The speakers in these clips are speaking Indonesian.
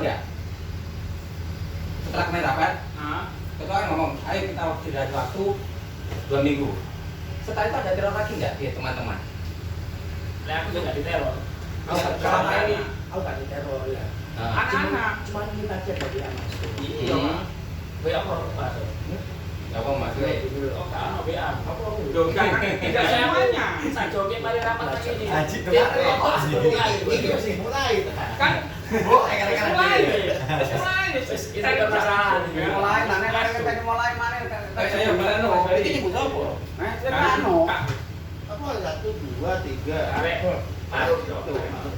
enggak? Setelah kemarin rapat, ketua kan ngomong, ayo kita sudah ada waktu 2 minggu. Setelah itu ada teror lagi enggak di teman-teman? Lah aku juga diteror. Selama ini aku gak diteror ya. Anak-anak Cuma minta cek bagi anak. iya WA kok Pak. Enggak apa Mas. Oh, kan WA. Apa? Loh, kan tidak semuanya. Saya joget mari rapat lagi ini. Haji Ya, ini masih mulai. kan Oh, rekan-rekan mulai. dia. Kita ada masalah. Mulai mana? Saya benar loh. Ini ibu sapa? Anu. Apa 1 2 3. Arek. Paruh itu.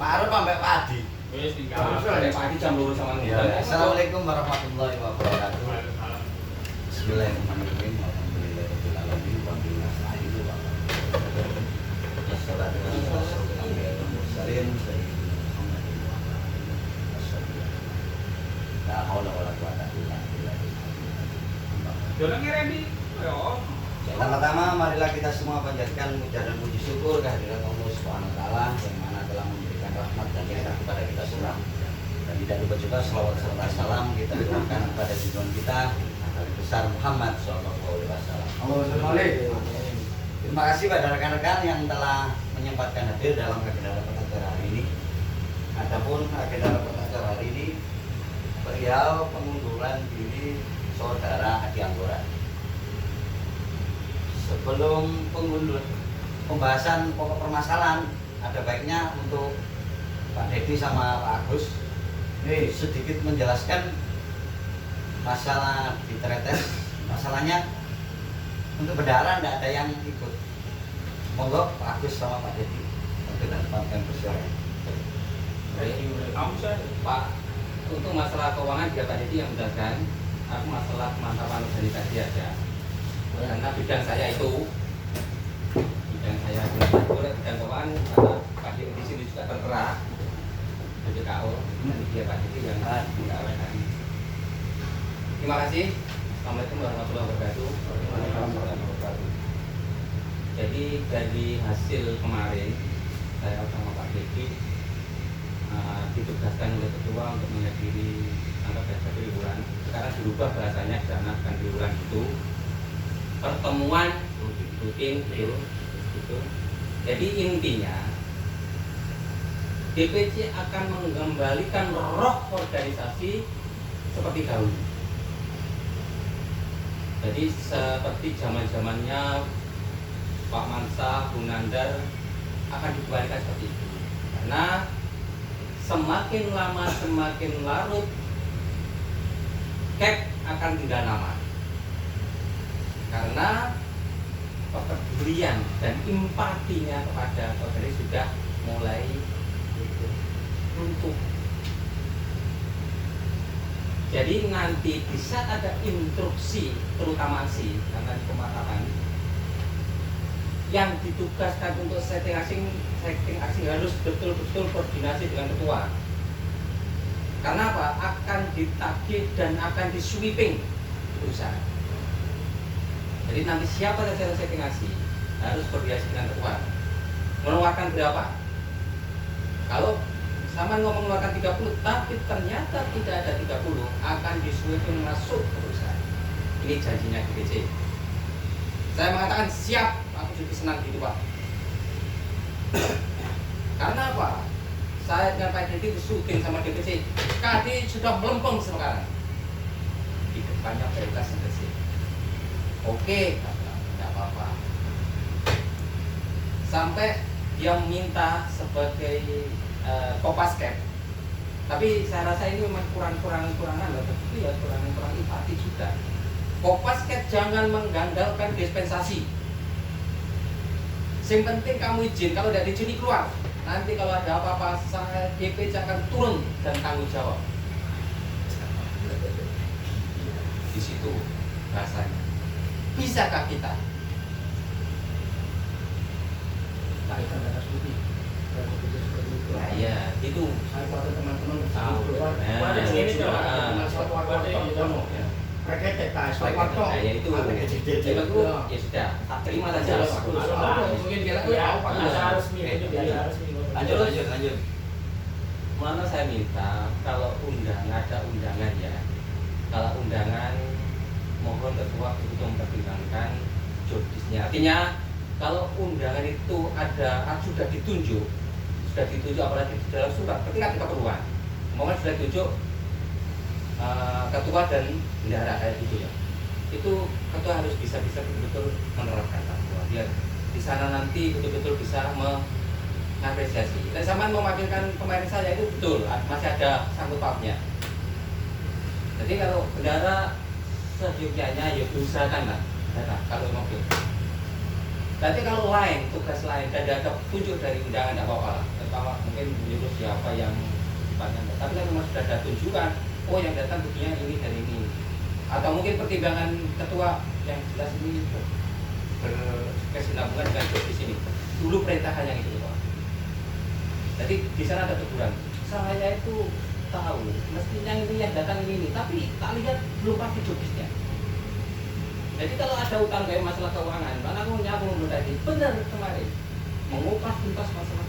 Paruh sampai padi. Wis tinggal. Dari pagi jam 2 sama Ya, Assalamualaikum warahmatullahi wabarakatuh. Bismillahirrahmanirrahim. Alhamdulillahirabbil alamin wa bihi nasta'in wa wassalatu wassalamu ala mursalin sayyidina Muhammadin wa ala alihi wasallam. La haula wala quwata illa billah. Jono ngereni. Yo. Pertama-tama marilah kita semua panjatkan puja dan puji syukur kehadirat Allah Subhanahu wa taala yang mana telah memberikan rahmat dan nikmat kepada kita semua. Dan tidak lupa juga selawat serta salam kita berikan kepada junjungan kita Nabi besar Muhammad sallallahu alaihi wasallam. Terima kasih pada rekan-rekan yang telah menyempatkan hadir dalam agenda rapat acara hari ini. Adapun agenda rapat acara hari ini perihal pengunduran diri saudara Adi Anggora. Sebelum pembahasan pokok permasalahan, ada baiknya untuk Pak Dedi sama Pak Agus sedikit menjelaskan masalah di Tretes. Masalahnya untuk bendahara tidak ada yang ikut. Monggo Pak Agus sama Pak Dedi untuk menempatkan persiapan. Kamu saya Pak, untuk masalah keuangan biar Pak Dedi yang menjelaskan. Aku masalah kemantapan organisasi aja. Karena bidang saya itu bidang keuangan karena Pak Dedi di sini juga tergerak BPKO, nanti dia Pak Dedi yang mengarahkan. Terima kasih. Assalamualaikum warahmatullahi wabarakatuh. Jadi dari hasil kemarin saya sama Pak Dedi ditugaskan oleh ketua untuk menghadiri tanggal biasa liburan. Sekarang berubah bahasanya karena bukan liburan itu pertemuan rutin gitu. Jadi intinya DPC akan mengembalikan roh organisasi seperti dahulu. Jadi seperti zaman-zamannya Pak Mansa, Bung Nandar akan dikembalikan seperti itu. Karena semakin lama semakin larut KEP akan tidak nama. Karena kepedulian dan empatinya kepada organisasi sudah mulai runtuh. Jadi nanti bisa ada instruksi terutama sih karena di pematapan yang ditugaskan untuk setting asing harus betul-betul koordinasi dengan ketua. Karena apa? Akan ditagih dan akan di sweeping perusahaan. Jadi nanti siapa saja setting asing harus koordinasi dengan ketua. Mengeluarkan berapa? Kalau sama ngomong mengeluarkan 30, tapi ternyata tidak ada 30, akan disuruh masuk ke perusahaan. Ini janjinya DPC. Saya mengatakan siap, aku juga senang gitu Pak. Karena apa? Saya dengan Pak Dedi syuting sama DPC. KD sudah melempeng sekarang. Di depannya prioritas yang bersih. Oke, tidak apa-apa. Sampai dia minta sebagai Kopasket, tapi saya rasa ini memang kurang-kurang tapi ya kurang empati juga. Kopasket jangan mengandalkan dispensasi. Yang penting kamu izin, kalau tidak diizin keluar. Nanti kalau ada apa-apa saya DPC akan turun dan tanggung jawab. Di situ rasanya. Bisakah kita? Tak kita ada studi. Nah, ya, itu Saya pada teman-teman tahu. Ada sini coba. Mereka TKS Ya itu ya sudah, tak terima saja. Mungkin dia lagi tahu Pak. Biasa resmi itu biasa resmi. Lanjut. mana saya minta kalau ada undangan ya, kalau undangan mohon ketua untuk mempertimbangkan jobdisnya. Artinya kalau undangan itu sudah ditunjuk apalagi di dalam surat ketika ada keperluan, mohon sudah ditunjuk ketua dan bendahara kayak gitu ya, itu ketua harus bisa betul-betul menerapkan fatwa biar di sana nanti betul-betul bisa mengapresiasi. Dan sama memakilkan kemarin saya itu betul masih ada sangkut pautnya. Jadi kalau bendahara seyogyanya ya diusahakan lah, kalau mobil. Nanti kalau lain tugas lain dan ada tunjuk dari undangan tidak apa-apa lah. Pertama mungkin menyuruh siapa yang sifatnya. Tapi kalau memang sudah ada tunjukkan, oh yang datang begini ini dan ini. Atau mungkin pertimbangan ketua yang jelas ini berkesinambungan dengan job di sini. Dulu perintahnya itu Pak. Jadi di sana ada teguran. Saya itu tahu mestinya ini yang datang ini, tapi tak lihat belum pasti jobisnya. Jadi kalau ada utang kayak masalah keuangan, mana aku nyambung tadi benar kemarin mengupas tuntas masalah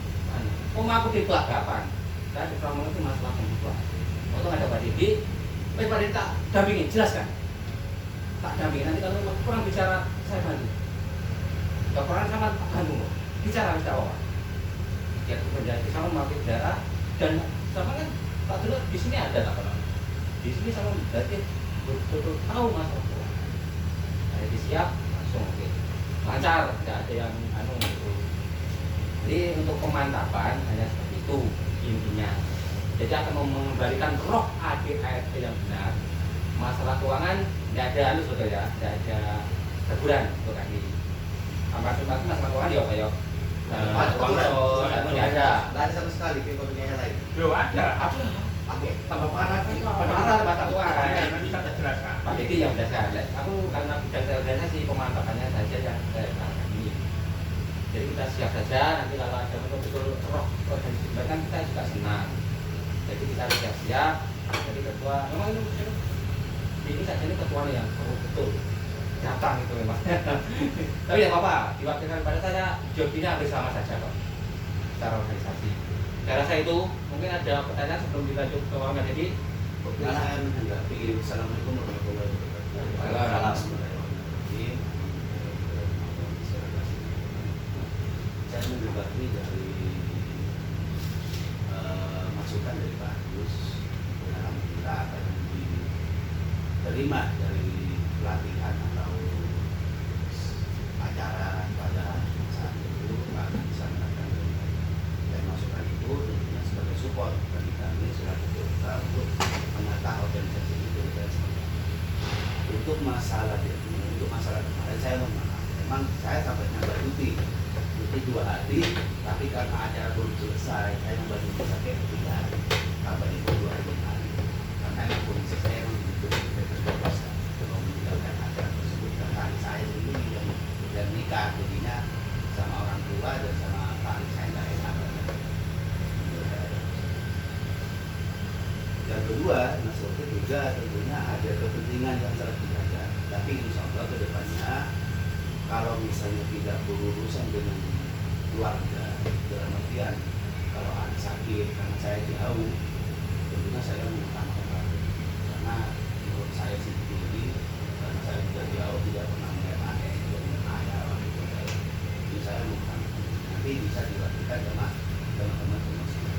keuangan. Aku di kapan? Saya di Pramono itu masalah kebutuhan. Waktu ada Pak Didi, Pak Didi tak dampingin, jelaskan. Tak dampingin, nanti kalau kurang bicara saya bantu. Kalau kurang sama tak bantu, bicara bisa apa? Ya kemudian sama memakai darah dan sama kan Pak Dulu di sini ada tak pernah. Di sini sama berarti betul-betul tahu masalah keuangan. Jadi siap langsung oke. Lancar, tidak ada yang gitu. Jadi untuk pemantapan hanya seperti itu intinya. Jadi akan mengembalikan roh ADART yang benar. Masalah keuangan tidak ada saudara, tidak ada teguran untuk kami. Masalah keuangan ya Pak ya. Uang tidak ada. Tidak ada sama sekali kepentingannya lain. Belum ada. Pakai tambah parah kan? Parah mata keuangan. Nanti saya jelaskan. Pak Didi yang dasar. Aku karena bidang organisasi pemantapannya saja yang saya ini. Jadi kita siap saja. Nanti kalau ada betul-betul roh organisasi kan kita juga senang. Jadi kita siap-siap. Jadi ketua memang ini saja ini ketuanya yang betul datang itu memang. Tapi tidak apa-apa. Diwakilkan pada saya jobnya hampir sama saja kok. Secara organisasi. Saya rasa itu mungkin ada pertanyaan sebelum kita lanjut ke Wangga. Jadi Karena saya menanggapi Assalamualaikum warahmatullahi wabarakatuh. Saya menanggapi dari masukan dari Pak Agus. Alhamdulillah akan diterima dari pelatihan atau acara pada saat itu Pak bisa melakukan dan masukan itu tentunya sebagai support bagi kami selaku kita untuk menata organisasi itu dan sebagainya. Untuk masalah kemarin saya mohon maaf, memang saya sampai nambah cuti 2 hari, tapi karena acara belum selesai, saya nambah cuti sampai 3 hari, tambah itu 2 hari. Karena ini kondisi saya memang begitu bebas untuk meninggalkan acara tersebut karena hari saya ini yang nikah, jadinya sama orang tua dan sama Pak saya nggak enak. Yang kedua, Mas Oke juga tentunya ada kepentingan yang sangat dijaga. Tapi insya Allah ke depannya, kalau misalnya tidak berurusan dengan keluarga, dalam artian kalau ada sakit, karena saya jauh, tentunya saya mengutamakan hal itu. Karena menurut saya sendiri, karena saya juga jauh, tidak pernah melihat aneh, tidak melihat ayah, orang itu saya. Jadi saya mengutamakan. Nanti bisa dilakukan sama teman-teman semua.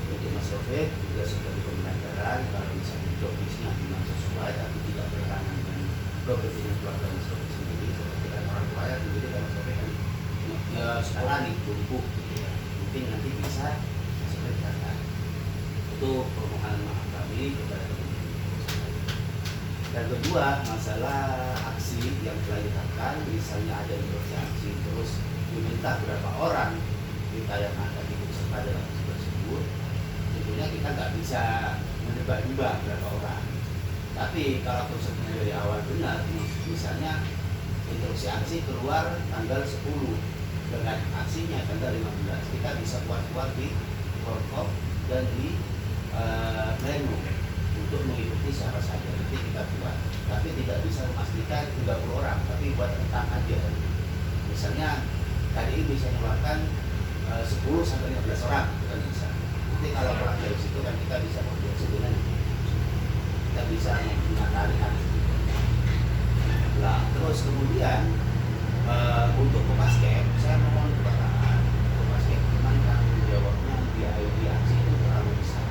Untuk Mas Taufik juga sebagai pembelajaran kalau misalnya jobisnya memang sesuai tapi tidak bertentangan dengan kepentingan keluarga Mas Taufik sendiri seperti kan orang tua ya sendiri kan Mas Taufik kan ya sekolah nih tumpuk gitu ya mungkin nanti bisa seperti kata itu permohonan maaf kami kepada teman-teman. Dan kedua masalah aksi yang telah dilakukan misalnya ada instruksi aksi terus diminta berapa orang kita yang akan ikut serta dalam tersebut. Tentunya kita nggak bisa menebak-nebak berapa orang. Tapi kalau konsepnya dari awal benar, misalnya instruksi aksi keluar tanggal 10 dengan aksinya tanggal 15, kita bisa buat di workshop dan di pleno untuk mengikuti siapa saja. Nanti kita buat, tapi tidak bisa memastikan 30 orang, tapi buat tentang aja. Misalnya tadi bisa mengeluarkan 10 sampai 15 orang, itu kan bisa. Nanti kalau pulang dari situ kan kita bisa membuat sebenarnya kita bisa mengatasi hal itu. Nah, terus kemudian untuk Kopasket, saya mohon kepada Kopasket memang tanggung jawabnya di aksi itu terlalu besar.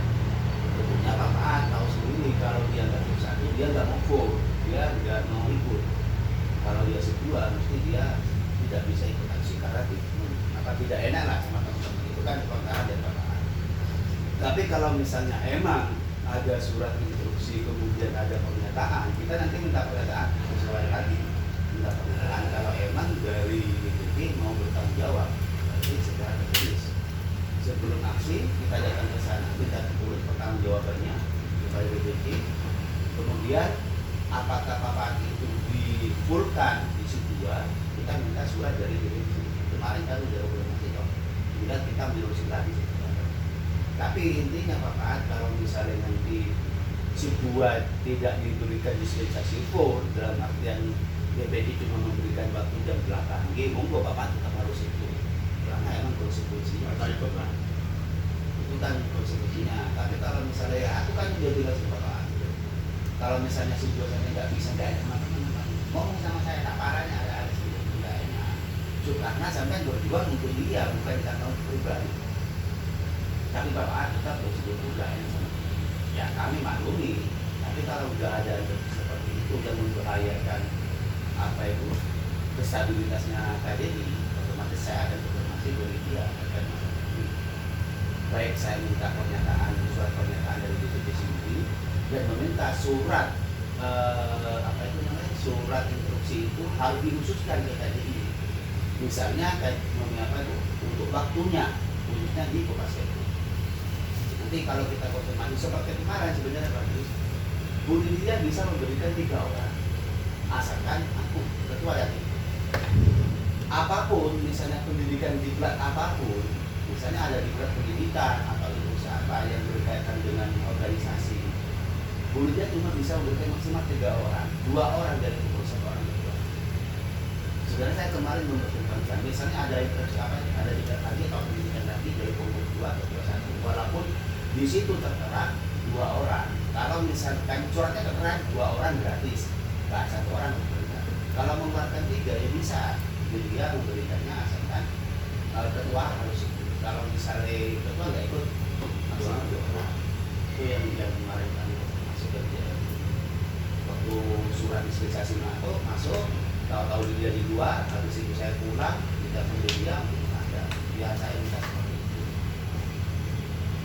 Tentunya Bapak tahu sendiri kalau dia nggak satu, dia nggak mau vote, dia nggak mau ikut. Kalau dia kedua, mesti dia tidak bisa ikut aksi karena tidak enak lah sama teman-teman. Itu kan perkara dari Bapak. Tapi kalau misalnya emang ada surat instruksi kemudian ada pernyataan, kita nanti minta pernyataan sesuai tadi, minta pernyataan kalau emang dari DPD mau bertanggung jawab, berarti secara tertulis sebelum aksi kita datang ke sana minta tulis pertanggung jawabannya kepada DPD. Kemudian apakah Bapak itu difulkan di situ 2, kita minta surat dari DPD. Kemarin kan udah masih dong, kemudian kita menerusin lagi. Tapi intinya Bapak, kalau misalnya nanti sebuah tidak diberikan dispensasi full, dalam artian DPD cuma memberikan waktu jam 8, monggo Bapak tetap harus ikut. Karena emang konsekuensinya ikut lah. itu kan konsekuensinya. Tapi kalau misalnya ya aku kan udah bilang sama Bapak, kalau misalnya situasinya nggak bisa, nggak enak teman-teman ngomong sama saya, tak parahnya ada sedikit nggak enak. Karena sampai berjuang untuk dia, bukan karena untuk pribadi. Tapi Bapak tetap bersedia juga ya kami maklumi. Tapi kalau udah ada seperti itu yang membahayakan apa itu stabilitasnya KDI, otomatis saya akan konfirmasi dari dia akan baik saya minta surat pernyataan dari DPD sendiri dan meminta surat surat instruksi itu harus dikhususkan ke KDI. Misalnya kayak untuk waktunya khususnya di Kopasket. Nanti kalau kita konfirmasi seperti kemarin sebenarnya Pak Yus, Bu Lydia bisa memberikan 3 orang asalkan aku ketua dari apapun, misalnya pendidikan diklat apapun, misalnya ada diklat pendidikan atau usaha apa yang berkaitan dengan organisasi, Bu Lydia cuma bisa memberikan maksimal 3 orang, 2 orang dari 1 orang ketua. Sebenarnya saya kemarin mempertimbangkan, misalnya ada diklat lagi atau pendidikan lagi dari pengurus 2 atau 21, walaupun di situ tertera 2 orang. Kalau misalkan suratnya tertera 2 orang gratis, nggak 1 orang memberikan. Kalau mengeluarkan 3 ya bisa, jadi dia memberikannya asalkan ketua harus ikut. Kalau misalnya ketua nggak ikut, maksimal 2 orang. Itu yang kemarin kami masuk kerja. Waktu surat dispensasi masuk, tahu-tahu dia di luar, habis itu saya pulang, tidak menjadi dia untuk ada. Ya saya minta seperti itu.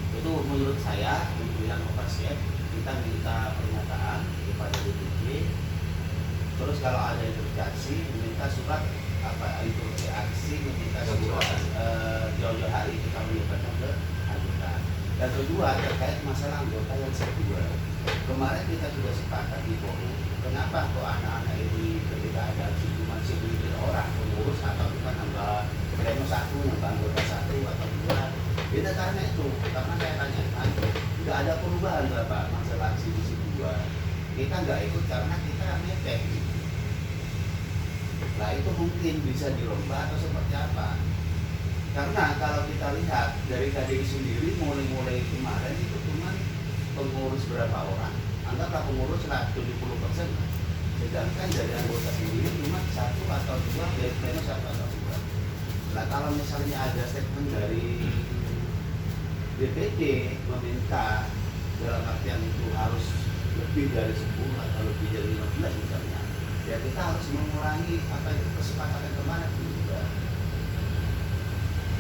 Itu menurut saya untuk yang Kopasket kita minta pernyataan kepada DPD. Terus kalau ada intervensi minta surat itu aksi, meminta surat jauh-jauh hari kita menyampaikan ke anggota. Dan kedua terkait masalah anggota yang kedua, kemarin kita sudah sepakat di forum. Kenapa kok anak-anak ini ketika ada cuma segelintir orang pengurus atau bukan nambah pleno 1, nambah anggota 1 atau 2? Beda karena itu, karena saya tanyakan, nggak ada perubahan Bapak masalah aksi di situ 2. Kita nggak ikut karena kita mepet. Nah itu mungkin bisa dirombak atau seperti apa? Karena kalau kita lihat dari KDI sendiri mulai kemarin itu cuma pengurus berapa orang? Anggaplah pengurus lah 70%. Sedangkan dari anggota sendiri cuma 1 atau 2, dari pleno 1 atau 2. Nah kalau misalnya ada statement dari DPD meminta dalam artian itu harus lebih dari 10 atau lebih dari 15 misalnya, ya kita harus mengurangi apa itu kesepakatan kemarin juga.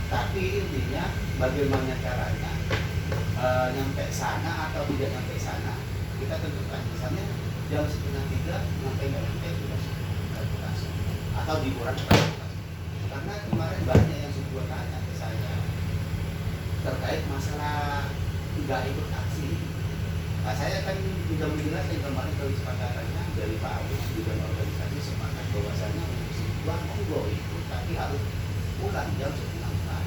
Tapi intinya bagaimana caranya nyampe sana atau tidak nyampe sana kita tentukan. Misalnya jam 2:30 sampai nggak nyampe sudah kalkulasi atau dikurangi kalkulasi. Karena kemarin banyak yang sudah tanya ke saya terkait masalah nggak ikut aksi. Nah, saya kan sudah menjelaskan kemarin kesepakatannya dari Pak Agus di dalam organisasi sepakat bahwasanya uang monggo ikut, tapi harus pulang jam 9:30.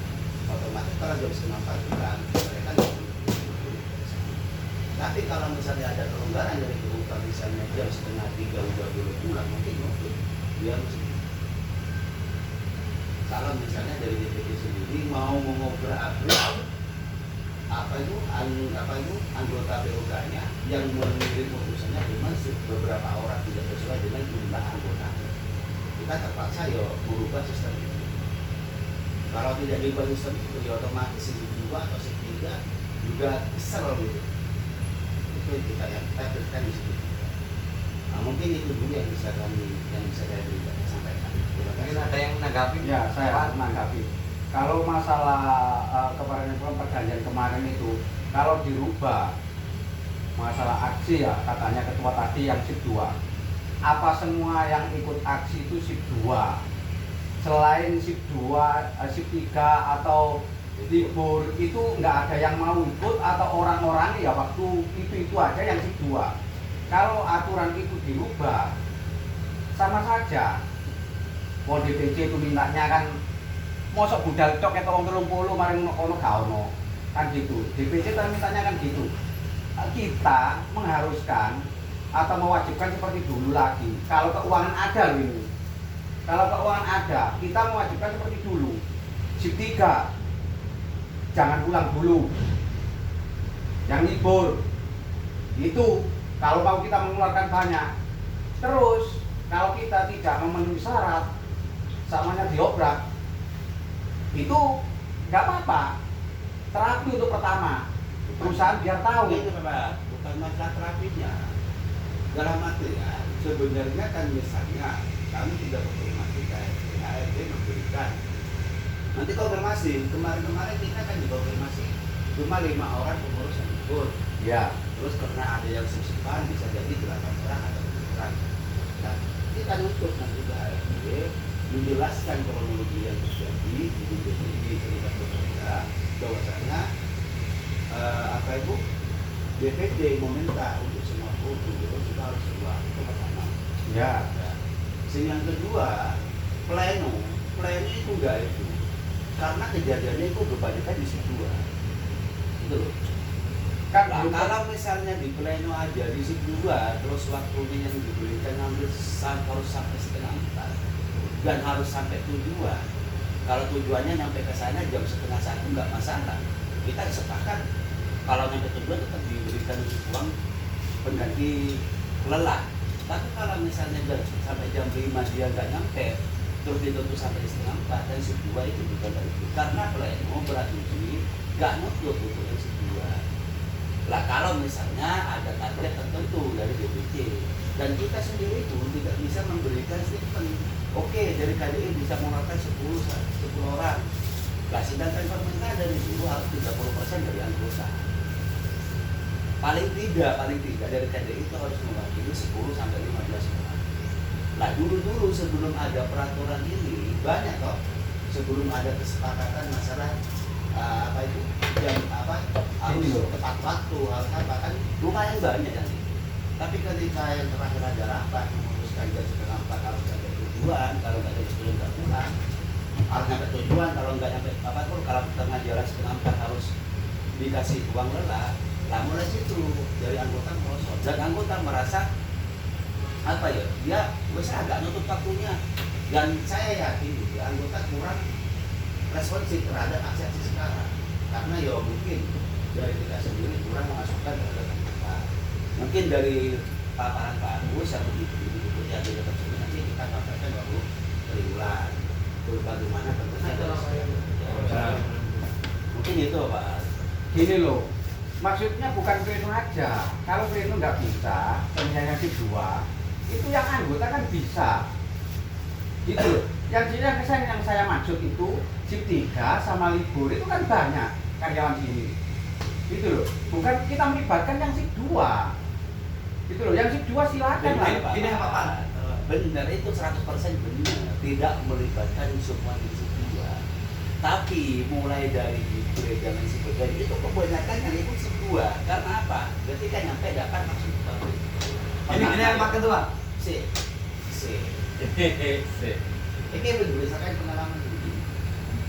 Otomatis kalau jam 9:30 pulang, mereka nggak boleh. Tapi kalau misalnya ada kelonggaran dari kerutan, misalnya jam 2:30 udah boleh pulang, mungkin dia harus. Kalau misalnya dari DPD sendiri mau mengobrak-abrik anggota BOK-nya yang mengirim utusannya cuma beberapa orang, tidak sesuai dengan jumlah anggota. Kita terpaksa ya merubah sistem itu. Kalau tidak diubah sistem itu, ya otomatis shift 2 atau shift 3 juga kesel gitu. Itu yang kita berikan di situ. Nah, mungkin itu dulu yang bisa saya sampaikan. Mungkin ada yang menanggapi? Ya, saya menanggapi. Kalau masalah kemarin perjanjian kemarin itu, kalau dirubah masalah aksi ya, katanya ketua tadi yang shift 2. Apa semua yang ikut aksi itu shift 2? Selain shift 2, shift 3 atau libur itu nggak ada yang mau ikut, atau orang-orang ya waktu itu aja yang shift 2. Kalau aturan itu dirubah, sama saja. Mau DPC itu mintanya kan mosok budal tok eta wong 30 mari ngono gak ono. Kan gitu. DPC kan mintanya kan gitu. Kita mengharuskan atau mewajibkan seperti dulu lagi. Kalau keuangan ada loh ini. Kalau keuangan ada, kita mewajibkan seperti dulu. Shift 3 jangan pulang dulu. Yang libur itu kalau mau kita mengeluarkan banyak. Terus kalau kita tidak memenuhi syarat, samanya diobrak, itu nggak apa-apa. Terapi untuk pertama, perusahaan biar tahu. Ini Pak, bukan masalah terapinya. Dalam arti ya, sebenarnya kan misalnya kami tidak konfirmasi KRT memberikan. Nanti konfirmasi, kemarin kita kan dikonfirmasi cuma 5 orang pengurus yang libur. Ya. Terus karena ada yang sip-sipan bisa jadi 8 orang atau 7 orang. Nah, kita nuntut nanti ke HRD menjelaskan kronologi yang terjadi di terlibat berbeda bahwasanya DPD meminta untuk semua pengurus itu harus keluar itu pertama. Ya. Yang kedua, pleno itu enggak itu karena kejadiannya itu kebanyakan di shift 2 itu loh. Kan Kalau misalnya di pleno aja di shift 2 terus waktunya yang diberikan harus sampai setengah 4 dan harus sampai tujuan. Kalau tujuannya nyampe ke sana jam setengah 1 nggak masalah, kita sepakat kalau nyampe tujuan tetap diberikan uang pengganti lelah. Tapi kalau misalnya sampai jam 5 dia nggak nyampe, terus ditutup sampai setengah 4 dan shift 2 itu bukan dari itu. Karena pleno berasumsi nggak nutup untuk yang shift 2. Lah kalau misalnya ada target tertentu dari DPC dan kita sendiri itu tidak bisa memberikan statement, oke dari KDI bisa mengeluarkan 10 orang. Lah sedangkan pemerintah dari dulu harus 30% dari anggota. Paling tidak dari KDI itu harus mewakili 10 sampai 15 orang. Nah dulu sebelum ada peraturan ini banyak kok, sebelum ada kesepakatan masalah harus tepat waktu, harus apa kan lumayan banyak nanti. Tapi ketika yang terakhir ada rapat memutuskan jam setengah 4 harus sampai tujuan, kalau nggak ada tujuan nggak pulang, harus sampai tujuan, kalau nggak nyampe kalau tengah jalan setengah 4 harus dikasih uang lelah. Nah mulai situ dari anggota merosot dan anggota merasa dia agak nutup waktunya, dan saya yakin anggota kurang responsif terhadap aksi-aksi sekarang karena ya mungkin dari kita sendiri kurang memasukkan terhadap anggota. Mungkin dari paparan Pak Agus yang begitu yang tidak tersebut nanti kita sampaikan bahwa triwulan bagaimana bentuknya mungkin itu Pak. Gini loh, maksudnya bukan pleno aja. Kalau pleno nggak bisa, misalnya shift 2, itu yang anggota kan bisa. Gitu loh. Yang saya maksud itu shift 3 sama libur itu kan banyak karyawan sini. Gitu loh. Bukan kita melibatkan yang shift 2. Gitu loh. Yang shift 2 silakan lah. Ini apa Pak? Benar itu 100% benar. Tidak melibatkan semua di shift 2. Tapi mulai dari gereja dan shift 3 itu kebanyakan yang ikut shift 2. Karena apa? Ketika nyampe dapat langsung pabrik. Ini yang Pak Ketua. Ini berdasarkan pengalaman ini.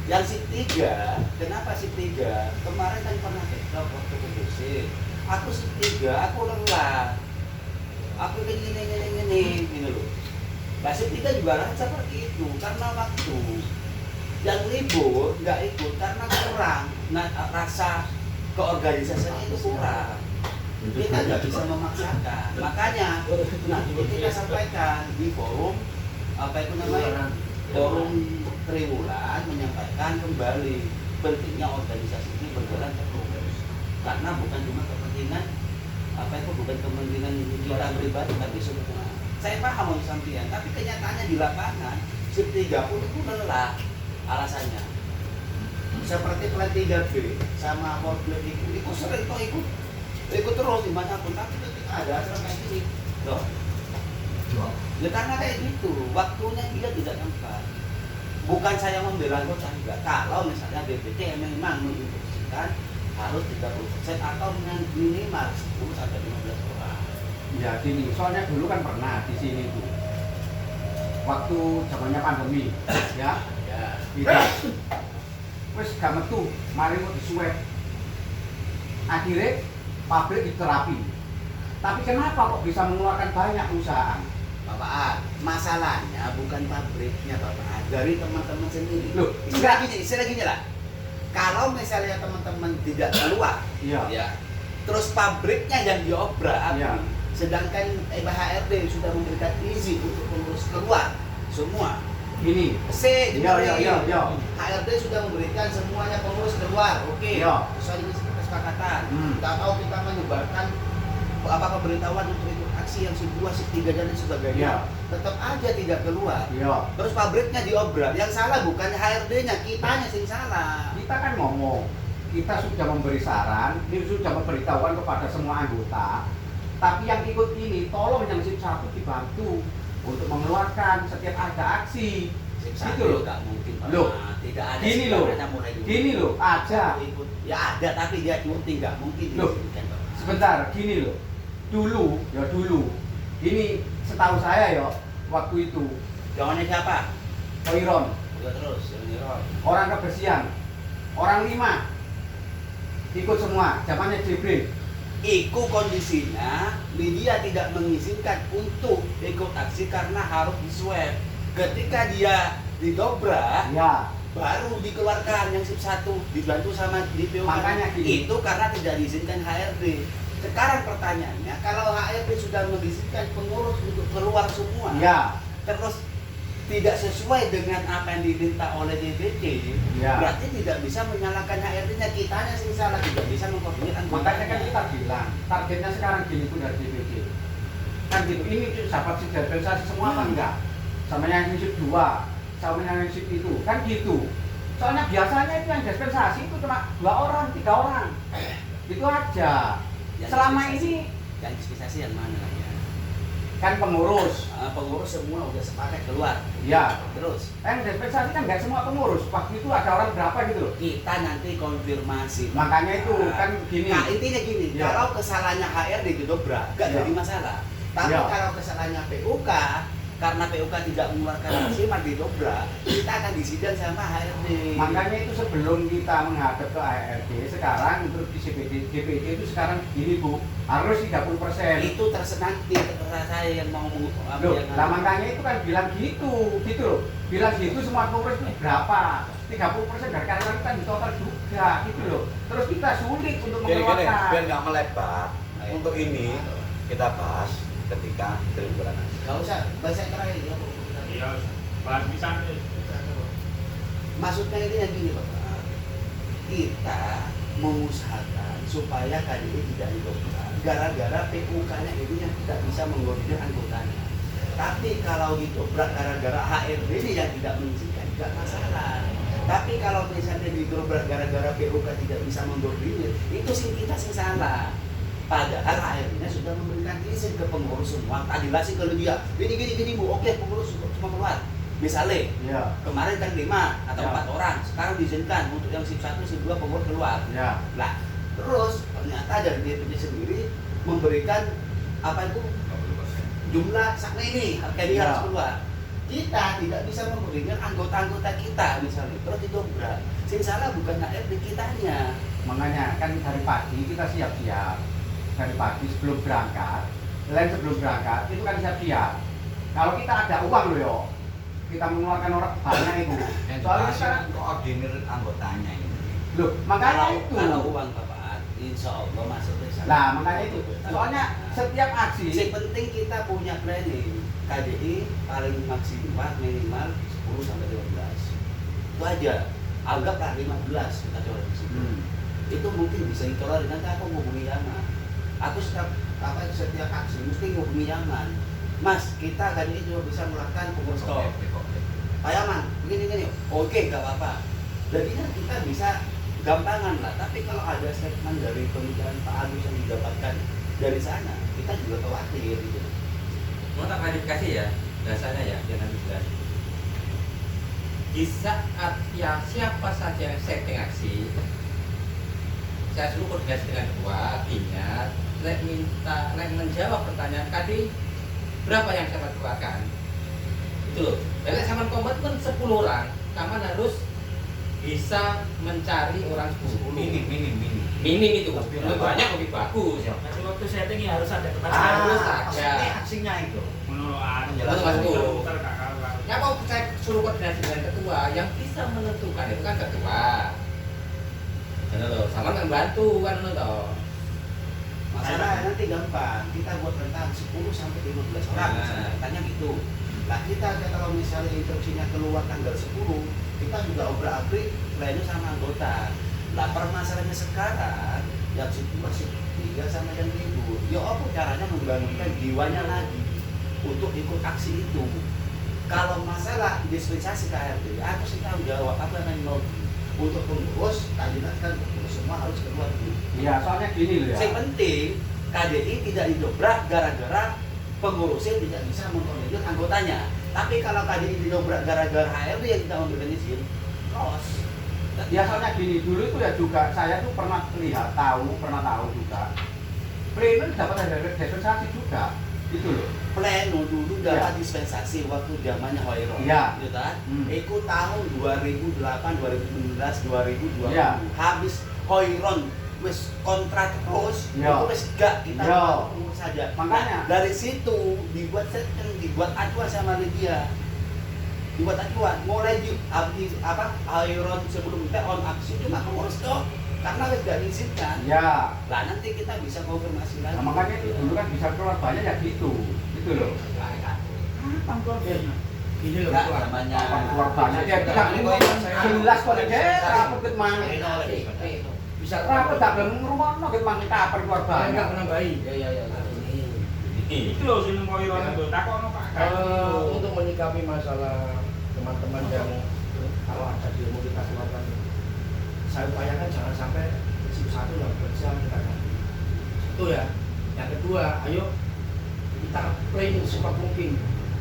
Yang shift 3, kenapa shift 3? Kemarin kan pernah kita waktu PBC. Aku shift 3, aku lelah. Aku gini loh. Nah shift 3 juga rasa seperti itu karena waktu. Yang libur nggak ikut karena kurang rasa keorganisasian itu kurang. Kita nggak bisa memaksakan. Makanya nanti kita sampaikan di forum apa itu namanya, forum Triwulan menyampaikan kembali pentingnya organisasi ini berjalan terus. Karena bukan cuma kepentingan apa itu, bukan kepentingan kita pribadi tapi semua. Saya paham sampean, tapi kenyataannya di lapangan SIP 30 itu lelah alasannya. Seperti plan 3B sama World itu sering kok ikut terus dimanapun, tapi ketika ada acara kayak gini, loh, ya karena kayak gitu, waktunya dia tidak tempat. Bukan saya membela anggota juga. Kalau misalnya BPT memang menginstruksikan harus 30% atau minimal 10 sampai 15 orang. Ya gini, soalnya dulu kan pernah di sini tuh, waktu zamannya pandemi, ya, kita wes gak metu, mari mau disuwep. Akhirnya pabrik diterapi. Tapi kenapa kok bisa mengeluarkan banyak perusahaan? Bapak A, masalahnya bukan pabriknya Bapak A, dari teman-teman sendiri. Loh, istilah gini lah. Kalau misalnya teman-teman tidak keluar, iya, ya, terus pabriknya yang diobrak, iya, sedangkan HRD sudah memberikan izin untuk pengurus keluar semua. Gini, Iya. HRD sudah memberikan semuanya pengurus keluar, oke. Iya. Sesuai dengan kesepakatan. Kita tahu kita menyebarkan apa pemberitahuan untuk ikut aksi yang SIP 2, SIP 3 dan lain sebagainya. Iya. Tetap aja tidak keluar. iya. Terus pabriknya diobrak. Yang salah bukan HRD-nya, kitanya sing salah. Kita kan ngomong, kita sudah memberi saran, ini sudah memberitahuan kepada semua anggota. Tapi yang ikut ini, tolong yang SIP 1 dibantu untuk mengeluarkan setiap ada aksi. SIP Gitu 1 loh. nggak mungkin Pak. Loh. Tidak ada Gini SIP loh. yang mulai dulu. Gini loh, ada. Ikut. Ya ada tapi dia cuti nggak mungkin Loh. diizinkan, Pak. Sebentar, gini loh. Dulu, ini setahu saya ya, waktu itu Jawabannya siapa? Koiron, Ya terus, yang orang kebersihan, orang 5 ikut semua, zamannya Jibril. Iku kondisinya media tidak mengizinkan untuk ikut aksi karena harus diswab. Ketika dia didobrak, Ya, baru dikeluarkan yang SIP 1 dibantu sama DPO. Makanya gini. Itu karena tidak diizinkan HRD. Sekarang pertanyaannya, kalau HRD sudah mengizinkan pengurus untuk keluar semua, ya, terus tidak sesuai dengan apa yang diminta oleh DPT, ya. berarti tidak bisa menyalahkan HRD-nya, kitanya sih salah, tidak bisa mengkoordinir Makanya kan anggotanya. kita bilang, targetnya sekarang gini pun dari DPD. Kan gitu, ini dapat dispensasi semua apa enggak? Sama yang SIP 2, sama yang SIP itu, kan gitu. Soalnya biasanya itu yang dispensasi itu cuma 2 orang, 3 orang. Itu aja. Yang Selama dispensasi- ini yang dispensasi yang mana ya? kan pengurus. Pengurus semua udah sepakat keluar. Ya. Terus Yang dispensasi kan nggak semua pengurus. Waktu itu ada orang berapa gitu loh. kita nanti konfirmasi. Makanya itu kan gini. Nah intinya gini, Ya. kalau kesalahannya HRD didobrak, gak Ya. jadi masalah. Tapi Ya. kalau kesalahannya PUK, karena PUK tidak mengeluarkan maksimal didobrak, kita akan disidang sama HRD. Makanya itu sebelum kita menghadap ke ARD, sekarang untuk di DPD itu sekarang gini Bu, harus 30%. Itu tersenang terserah saya yang mau Loh, nah makanya itu kan bilang gitu loh. Bilang gitu semua pengurus itu berapa? 30% dari karyawan kan di total juga gitu loh. Terus kita sulit untuk Gini, mengeluarkan. biar nggak melebar, untuk ini kita bahas ketika Triwulan. Gak usah, bahasa terakhir ya Bu. Iya, bahas bisa nih. Maksudnya ini yang gini Bapak, kita mengusahakan supaya KDI tidak didobrak gara-gara PUK-nya ini yang tidak bisa mengkoordinir anggotanya. Tapi kalau didobrak gara-gara HRD ini yang tidak mengizinkan, tidak masalah. Tapi kalau misalnya didobrak gara-gara PUK tidak bisa mengkoordinir, itu sih kita sih salah. Padahal HRD-nya sudah memberikan izin ke pengurus semua, adilasi ke dia. Gini Bu, oke pengurus semua keluar. Misalnya Ya, kemarin kan 5 atau Ya. 4 orang, sekarang diizinkan untuk yang SIP 1, SIP 2 pengurus keluar. ya. Nah, terus ternyata dari DPD sendiri memberikan apa itu jumlah sakna ini harga dia Ya. harus keluar. Kita tidak bisa memberikan anggota-anggota kita misalnya terus didobrak. Sing salah bukan HRD kitanya. Makanya kan dari pagi kita siap-siap. Dari pagi sebelum berangkat, sebelum berangkat itu kan siap-siap. Kalau kita ada uang loh yo, kita mengeluarkan orang banyak itu. Yang Soalnya dibahas kita kan koordinir anggotanya ini. loh, makanya itu. Kalau uang Bapak, Insya Allah masuk ke sana. Nah, makanya itu. Soalnya setiap aksi Yang penting kita punya planning. KDI paling maksimal minimal 10 sampai 15. Itu aja. Anggaplah 15 kita coba di situ. Itu mungkin bisa ditolerir. Nanti aku hubungi Yaman. Aku setiap aksi mesti hubungi Yaman. Mas, kita KDI juga bisa melakukan pengurus. Pak Yaman, begini. Oke, gak apa-apa. Jadinya kita bisa gampangan lah. Tapi kalau ada statement dari pembicaraan Pak Agus yang didapatkan dari sana, kita juga khawatir gitu. Mau tak klarifikasi ya, bahasanya ya, biar nanti jelas. Di saat ya siapa saja yang setting aksi, saya suruh koordinasi dengan ketua, artinya lek menjawab pertanyaan tadi berapa yang saya keluarkan. Itu loh. Dan sama komitmen 10 orang, kamu harus bisa mencari orang 10. Minim itu. Lebih banyak lebih bagus. Nanti waktu setting ya harus ada Harus kepastian. ada. Ini aksinya itu. Menurut Menjelaskan dulu. Kalau Ya mau saya suruh koordinasi dengan ketua, yang bisa menentukan itu kan ketua. Benar loh, sama kan bantu kan loh. Masalah nanti gampang, kita buat rentang 10 sampai 15 orang, Nah. misalnya katanya gitu. Nah kita kalau misalnya instruksinya keluar tanggal 10, kita juga obrak-abrik pleno sama anggota. Nah permasalahannya sekarang, yang 3 sama yang libur, ya apa caranya membangunkan jiwanya lagi untuk ikut aksi itu. Kalau masalah dispensasi KRT, aku sih tahu jawab, aku akan mau untuk pengurus, kandidat kan pengurus semua harus keluar dulu. Iya, soalnya gini loh ya. Yang penting KDI tidak didobrak gara-gara pengurusnya tidak bisa mengkoordinir anggotanya. Tapi kalau KDI didobrak gara-gara HRD yang tidak memberikan izin, los. Ya soalnya gini, dulu itu ya juga saya tuh pernah tahu juga. Pleno dapat ada dispensasi juga, gitu loh. Pleno dulu dapat dispensasi waktu zamannya Hoiron. Iya. Gitu kan? Hmm. Itu tahun 2008, 2019, 2020. Iya. Habis Hoiron wis kontrak terus, Iya. itu wis gak kita Iya. urus saja. Makanya. Nah, dari situ dibuat setting, dibuat acuan sama Lydia. Dibuat acuan, mulai di Hoiron sebelum kita on aksi cuma ngurus toh. Karena wis gak diizinkan. Ya. Lah nanti kita bisa konfirmasi lagi. Nah, makanya itu dulu kan bisa keluar banyak ya gitu loh. Gini loh, Nggak, keluar. namanya Keluar banyak ya tidak jelas kok deh, rapet ket mang. Bisa Rapet tak belum ngrumono ket mang kapan keluar enggak banyak. menambahi. Ya. Itu loh sing Moiron itu. Takokno Pak. Untuk menyikapi masalah teman-teman yang kalau ada demo kita keluarkan, saya upayakan jangan sampai SIP 1 yang bekerja kita ganti. Itu ya. Yang kedua, ayo kita planning secepat mungkin.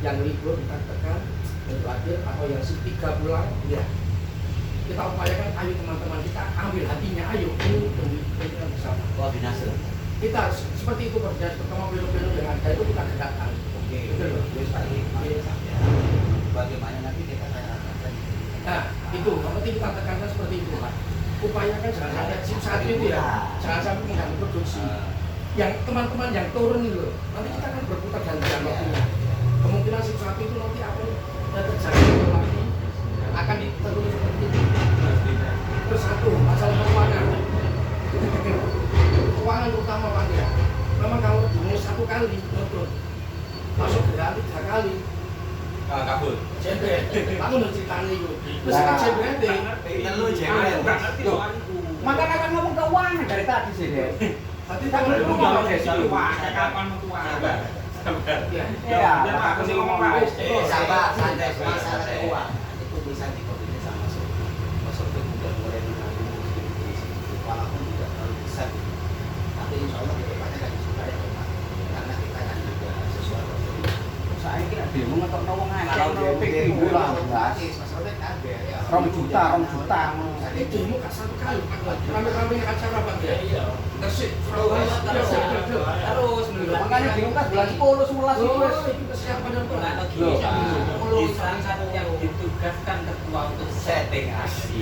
Yang libur kita tekan untuk hadir, atau yang SIP 3 pulang, ya. Kita upayakan, ayo teman-teman kita ambil hatinya, ayo ini demi kepentingan bersama. koordinasi. Kita seperti itu koordinasi pertama pelu-pelu yang ada itu kita gerakkan. Oke. Betul loh. Wis tadi bagaimana nanti kita tanyakan. Nah, itu yang penting kita tekankan seperti itu, Pak. Upayakan jangan sampai SIP 1 itu ya, jangan sampai mengganggu produksi. Yang teman-teman yang turun itu loh, nanti kita akan berputar gantian waktunya. Kemungkinan SIP 1 itu nanti akan terjadi lagi, akan diterus seperti itu. Terus satu, masalah keuangan. Keuangan utama Pak ya. Memang kalau demo 1 kali, betul. Masuk berarti 3 kali. Kabul. Jembret, aku mau ceritanya itu. Terus kan jembret deh. Lu jembret. Aku nggak ngerti Loh. soal itu. Maka kan ngomong keuangan dari tadi sih, Dek. Tapi Kan kalau lu lu ngomong mau dari situ. Kapan mau tua? ya. Iya, Biar Pak Agus yang ngomong Pak. Sabar, santai, masalah keuangan itu bisa dikoordinasi sama masuk ke juga mulai menanggung walaupun tidak terlalu besar. Tapi insya Allah ke depannya kan sudah ada Pak. Karena kita kan juga sesuai prosedur. Saya kira demo ngetokno wong akeh Kalau ngono dia pikir bulan belas. Mas Robert kaget ya. 2 juta. Ini demo gak 1 kali, Pak. Rame-rame acara Pak ya. Iya. Terus, Terus menurut Makanya bingung kan bulan 10, 11 itu wis. itu kesiapan yang Nggak benar. tahu gini, di saat yang ditugaskan ketua untuk setting aksi,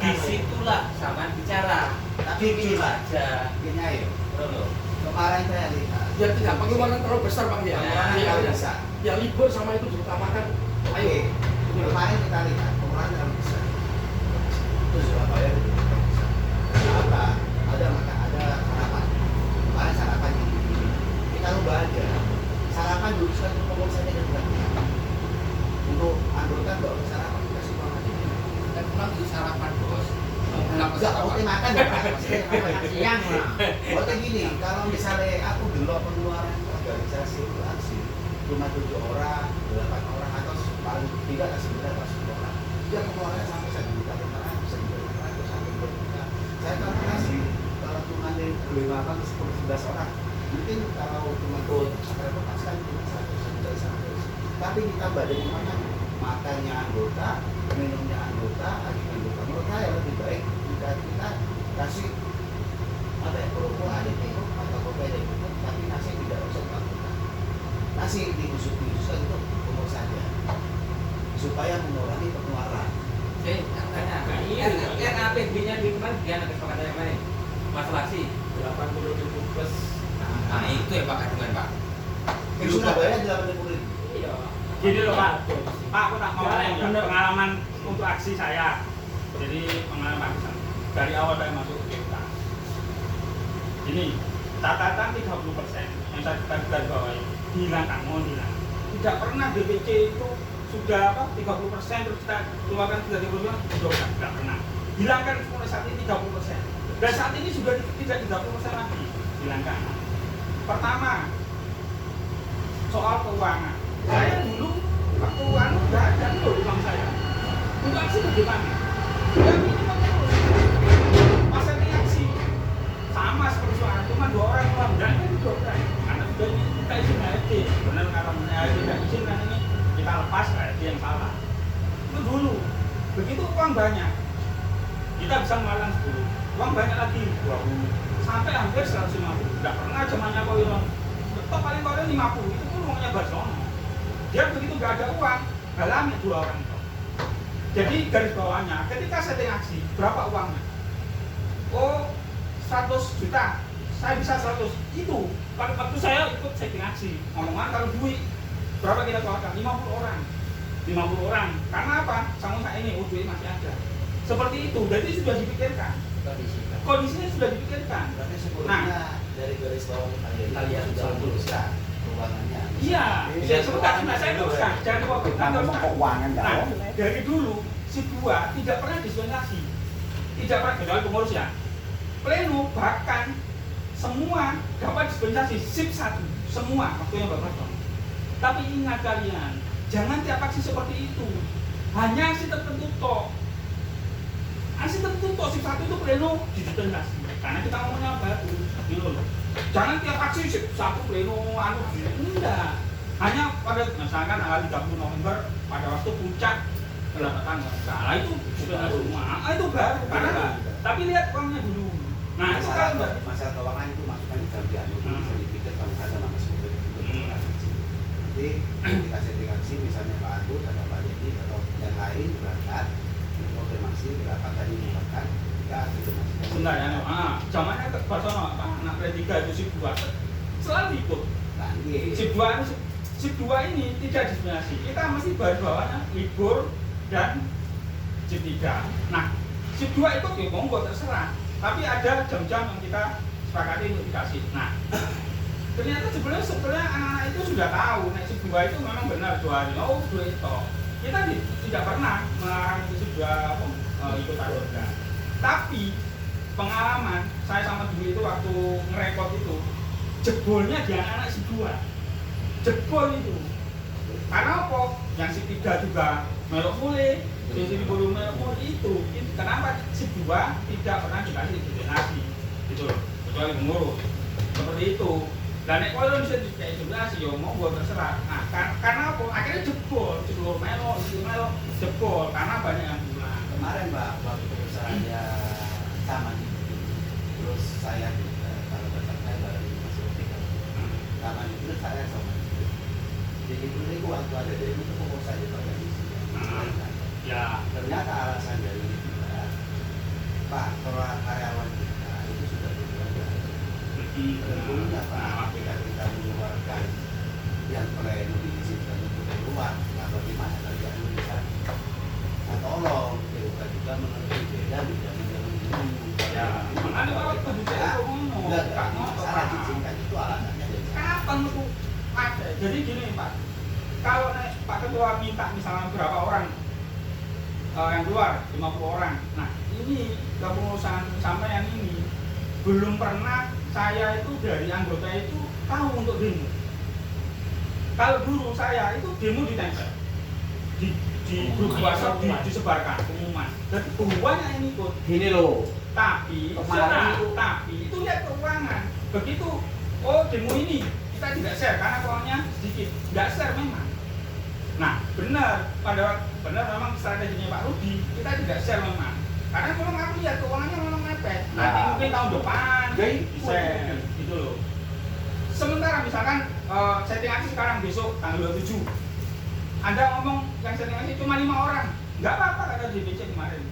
disitulah sama bicara. Tapi Jujur bisa. aja. Gini ayo. Loh. Kemarin saya lihat. Biar tidak pengeluaran terlalu besar Pak ya. Nah, Ya, ya. bisa. Ya libur sama itu diutamakan. Ayo. Oke. Kemarin kita lihat pengeluaran terlalu besar. Itu Surabaya itu besar. Kenapa? Ada mata rubah aja. Sarapan diuruskan untuk pengurusnya dan bukan untuk anggota nggak usah sarapan, kasih uang aja. Dan pulang itu sarapan bos. Mau pulang ke Enggak, sarapan. oke makan ya Pak. Maksudnya makan Siang lah. Oke gini, kalau misalnya aku delok pengeluaran organisasi itu aksi cuma 7 orang, 8 orang atau paling tidak 9 atau 10 orang, dia pengeluarannya sampai 1 juta, 500 sampai 2 juta. Saya kalkulasi kalau cuma beli makan 10-11 orang, mungkin kalau cuma tuh kan cuma 100. Tapi ditambah dari mana? Makannya anggota, minumnya anggota, akhirnya anggota. Menurut saya lebih baik jika kita kasih apa ya, promo ada tengok atau kopi ada tengok, tapi nasi tidak usah dilakukan. Nasi diusut-usut itu umur saja, supaya mengurangi pengeluaran. Katanya RAPB-nya di mana? Dia ada kesepakatan yang mana? Masalah sih. 80.000 plus. Nah itu ya Pak Kandungan Pak. Di Surabaya 80.000. Iya. Gini loh Pak. Pak, aku tak ngomong ya, pengalaman untuk aksi saya. Jadi pengalaman aksi dari awal saya masuk ke kita. Ini catatan 30% yang saya garis bawahi dihilangkan, mohon hilang. Tidak pernah DPC itu sudah apa 30% terus kita keluarkan 30% sudah tidak pernah. Hilangkan mulai saat ini 30%. Dan saat ini sudah tidak 30% lagi hilangkan. Pertama, soal keuangan. Saya dulu waktu nggak ada loh di bank saya. Untuk aksi bagaimana? Ya minimal terus. Masa ini aksi sama seperti soal cuma 2 orang uang dan kan 2 orang. Karena sudah ini kita izin HRD. Benar kalau HRD tidak izin kan ini kita lepas HRD yang salah. Itu dulu. Begitu uang banyak, kita bisa mengeluarkan 10. Uang banyak lagi 20 sampai hampir 150. Tidak pernah zamannya Pak Wiron. Tetap paling paling 50. Itu pun uangnya Barcelona. Dia begitu nggak ada uang, galami 2 orang. Jadi garis bawahnya, ketika setting aksi, berapa uangnya? Oh, 100 juta. Saya bisa 100. Itu pada waktu saya ikut setting aksi. Ngomongan kalau duit berapa kita keluarkan? 50 orang. 50 orang. Karena apa? Sama saya ini, duit masih ada. Seperti itu. Jadi sudah dipikirkan. Kondisinya sudah dipikirkan. Berarti sebelumnya dari garis bawah kalian sudah meluruskan keuangannya. Iya, sebentar saya teruskan. Jangan lupa Kita ngomong keuangan Nah, kalau dari dulu si dua tidak pernah dispensasi, tidak pernah kecuali pengurus ya. Pleno bahkan semua dapat dispensasi sip 1 semua waktunya Bapak Tom. Tapi ingat kalian, jangan tiap aksi seperti itu. Hanya aksi tertentu toh. Aksi tertentu toh sip 1 itu pleno dispensasi. Karena kita ngomongnya baru, gitu loh. Jangan tiap aksi sip 1 pleno enggak. Hanya pada misalkan tanggal 30 November pada waktu puncak pendapatan salah itu sudah semua. Itu baru karena tapi lihat uangnya dulu. Nah, itu kan masalah keuangan itu masukan di bagian bisa dipikir kalau ada nama sebut itu. Nanti kita setting aksi misalnya Pak Agus atau Pak Dedi atau yang lain berangkat konfirmasi berapa tadi makan kita konfirmasi. sebentar ya. Zamannya ke Barcelona Pak anak P3 itu sip 2 selalu ikut. Sip 2 ini tidak dispensasi. Kita mesti baris bawahnya libur dan sip 3. Nah, sip 2 itu ya monggo terserah. Tapi ada jam-jam yang kita sepakati untuk dikasih. Nah, ternyata sebenarnya anak-anak itu sudah tahu naik sip 2 itu memang benar 2 hari. Oh, 2 itu. Kita tidak pernah melarang sip 2 ikut agenda. Tapi pengalaman saya sama Dwi itu waktu ngerekod itu jebolnya di anak-anak sip 2. Jebol itu. Karena apa? Yang sip 3 juga melok mulai. Sip 10 melok mulai itu. Kenapa sip 2 tidak pernah dikasih dispensasi? Gitu loh. Kecuali pengurus. Seperti itu. Dan nek koyo bisa dikasih dispensasi yo mau gua terserah. Nah, karena apa? Akhirnya jebol, melok, jebol karena banyak yang bilang. Kemarin Mbak, waktu perusahaannya sama gitu. Terus saya juga kalau tetap saya baru masuk tiga. Sama itu saya sama. Jadi itu waktu ada dari itu pokok saya pada di sini. Ya, Ternyata alasan dari itu Pak, kalau karyawan kita itu sudah bekerja. Tentunya Pak, ketika kita mengeluarkan yang pleno diizinkan untuk keluar, nah bagaimana kerjaan bisa? Nah tolong, kita juga mengerti beda ya. Makanya kalau kebijakan ngomong, enggak, salah diizinkan itu alasannya dari kapan itu ada. Jadi gini Pak, kalau Pak Ketua minta misalnya berapa orang yang keluar 50 orang, nah ini kepengurusan sampean ini belum pernah saya itu dari anggota itu tahu untuk demo. Kalau dulu saya itu demo ditempel di grup WhatsApp disebarkan pengumuman. Jadi banyak yang ikut. Gini loh, Tapi itu lihat keuangan. Begitu, oh demo ini kita tidak share karena keuangannya sedikit, nggak share memang. Nah benar memang strateginya Pak Rudi, kita tidak share memang. Karena memang aku lihat keuangannya memang mepet. Nanti mungkin tahun depan di share, gitu loh. Sementara misalkan setting aksi sekarang besok tanggal 27, Anda ngomong yang setting aksi cuma 5 orang, nggak apa-apa kata DPC kemarin.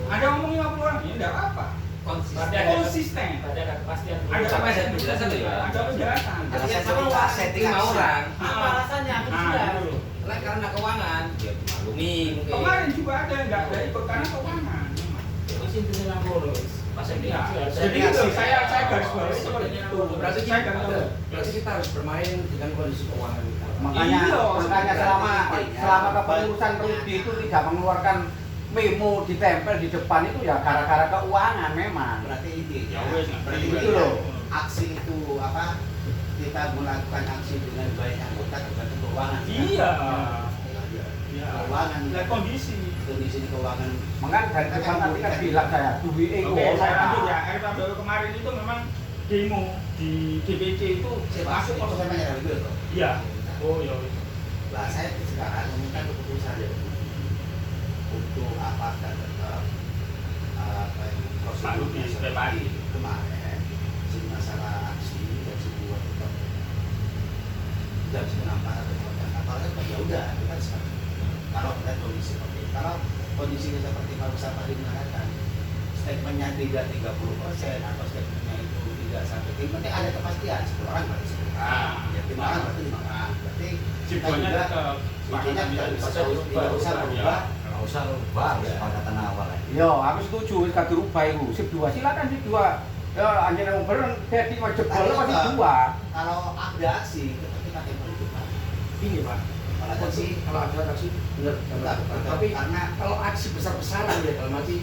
Anda ngomong 50 orang, ya nggak apa-apa. Konsisten. Ada kepastian. Ada Sampai ada penjelasan ya. Ada penjelasan. Alasan sama setting 5 orang. Apa alasannya? gitu. Lah karena keuangan, ya dimaklumi mungkin. Kemarin juga ada yang nggak ikut karena keuangan. Itu intinya ngurus. Pas setting Iya. aksi. Jadi itu saya garis bawahi seperti itu. Berarti Saya garis bawahi. berarti kita harus bermain dengan kondisi keuangan kita. makanya Iya, selama kepengurusan Rudi itu tidak mengeluarkan memo ditempel di depan itu ya gara-gara keuangan memang. Berarti ini Ya wes, berarti itu loh. aksi itu apa? Kita melakukan aksi dengan banyak anggota tergantung keuangan. Iya. Iya. Keuangan. Lihat kondisi. Kondisi keuangan. Makanya dari depan tadi kan bilang saya duit itu. Oke, saya lanjut ya. RPW kemarin itu memang demo di DPC itu masuk Itu saya tanya dulu tuh. Iya. Oh iya. Lah saya sekarang meminta keputusan dari untuk apakah tetap apa yang prosedurnya seperti kemarin si masalah aksi dan sebuah tetap jam 9.4 atau jam 4 ya udah kita sekarang kalau melihat kondisi seperti itu. Kalau kondisinya seperti Pak Ustaz tadi mengatakan statementnya tidak 30% atau statementnya itu tidak sampai yang penting ada kepastian 10 orang berarti 10 orang ya 5 orang berarti 5 orang berarti kita Simbolnya juga tetap intinya tidak usah berubah Nggak usah rubah kesepakatan awal aja. Yo, aku setuju wis gak dirubah iku. Sip 2 silakan sip 2. Ya anjir yang bener jadi wajib Tadi bola masih apa? 2. Kalau ada aksi tetap kita tempel di depan Ini Pak, kalau ada aksi kalau ada aksi benar tetap tapi karena kalau aksi besar-besaran ya dalam arti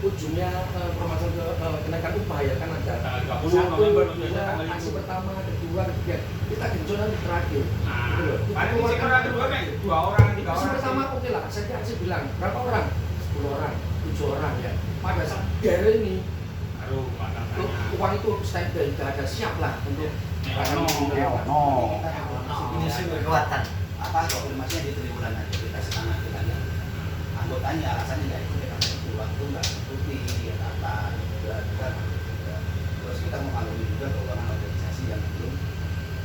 ujungnya permasalahan kenaikan upah ya kan ada Tanggal 30 satu, November dua, aksi pertama, kedua, ketiga kita genjot nanti terakhir. Nah, Gitu loh. paling di sekolah kedua kayak 2 orang, 3 Aksi orang. pertama oke lah, saya bilang berapa orang? 10 orang, 7 orang ya. Pada saat daerah ini Aduh, makanya. uang itu standby, tidak ada siap lah untuk No. Ini sih kekuatan. apa konfirmasinya di triwulan aja kita setengah kita lihat anggotanya alasannya nggak ikut ya itu waktu nggak cuti ya apa juga terus kita memaklumi juga keuangan organisasi yang belum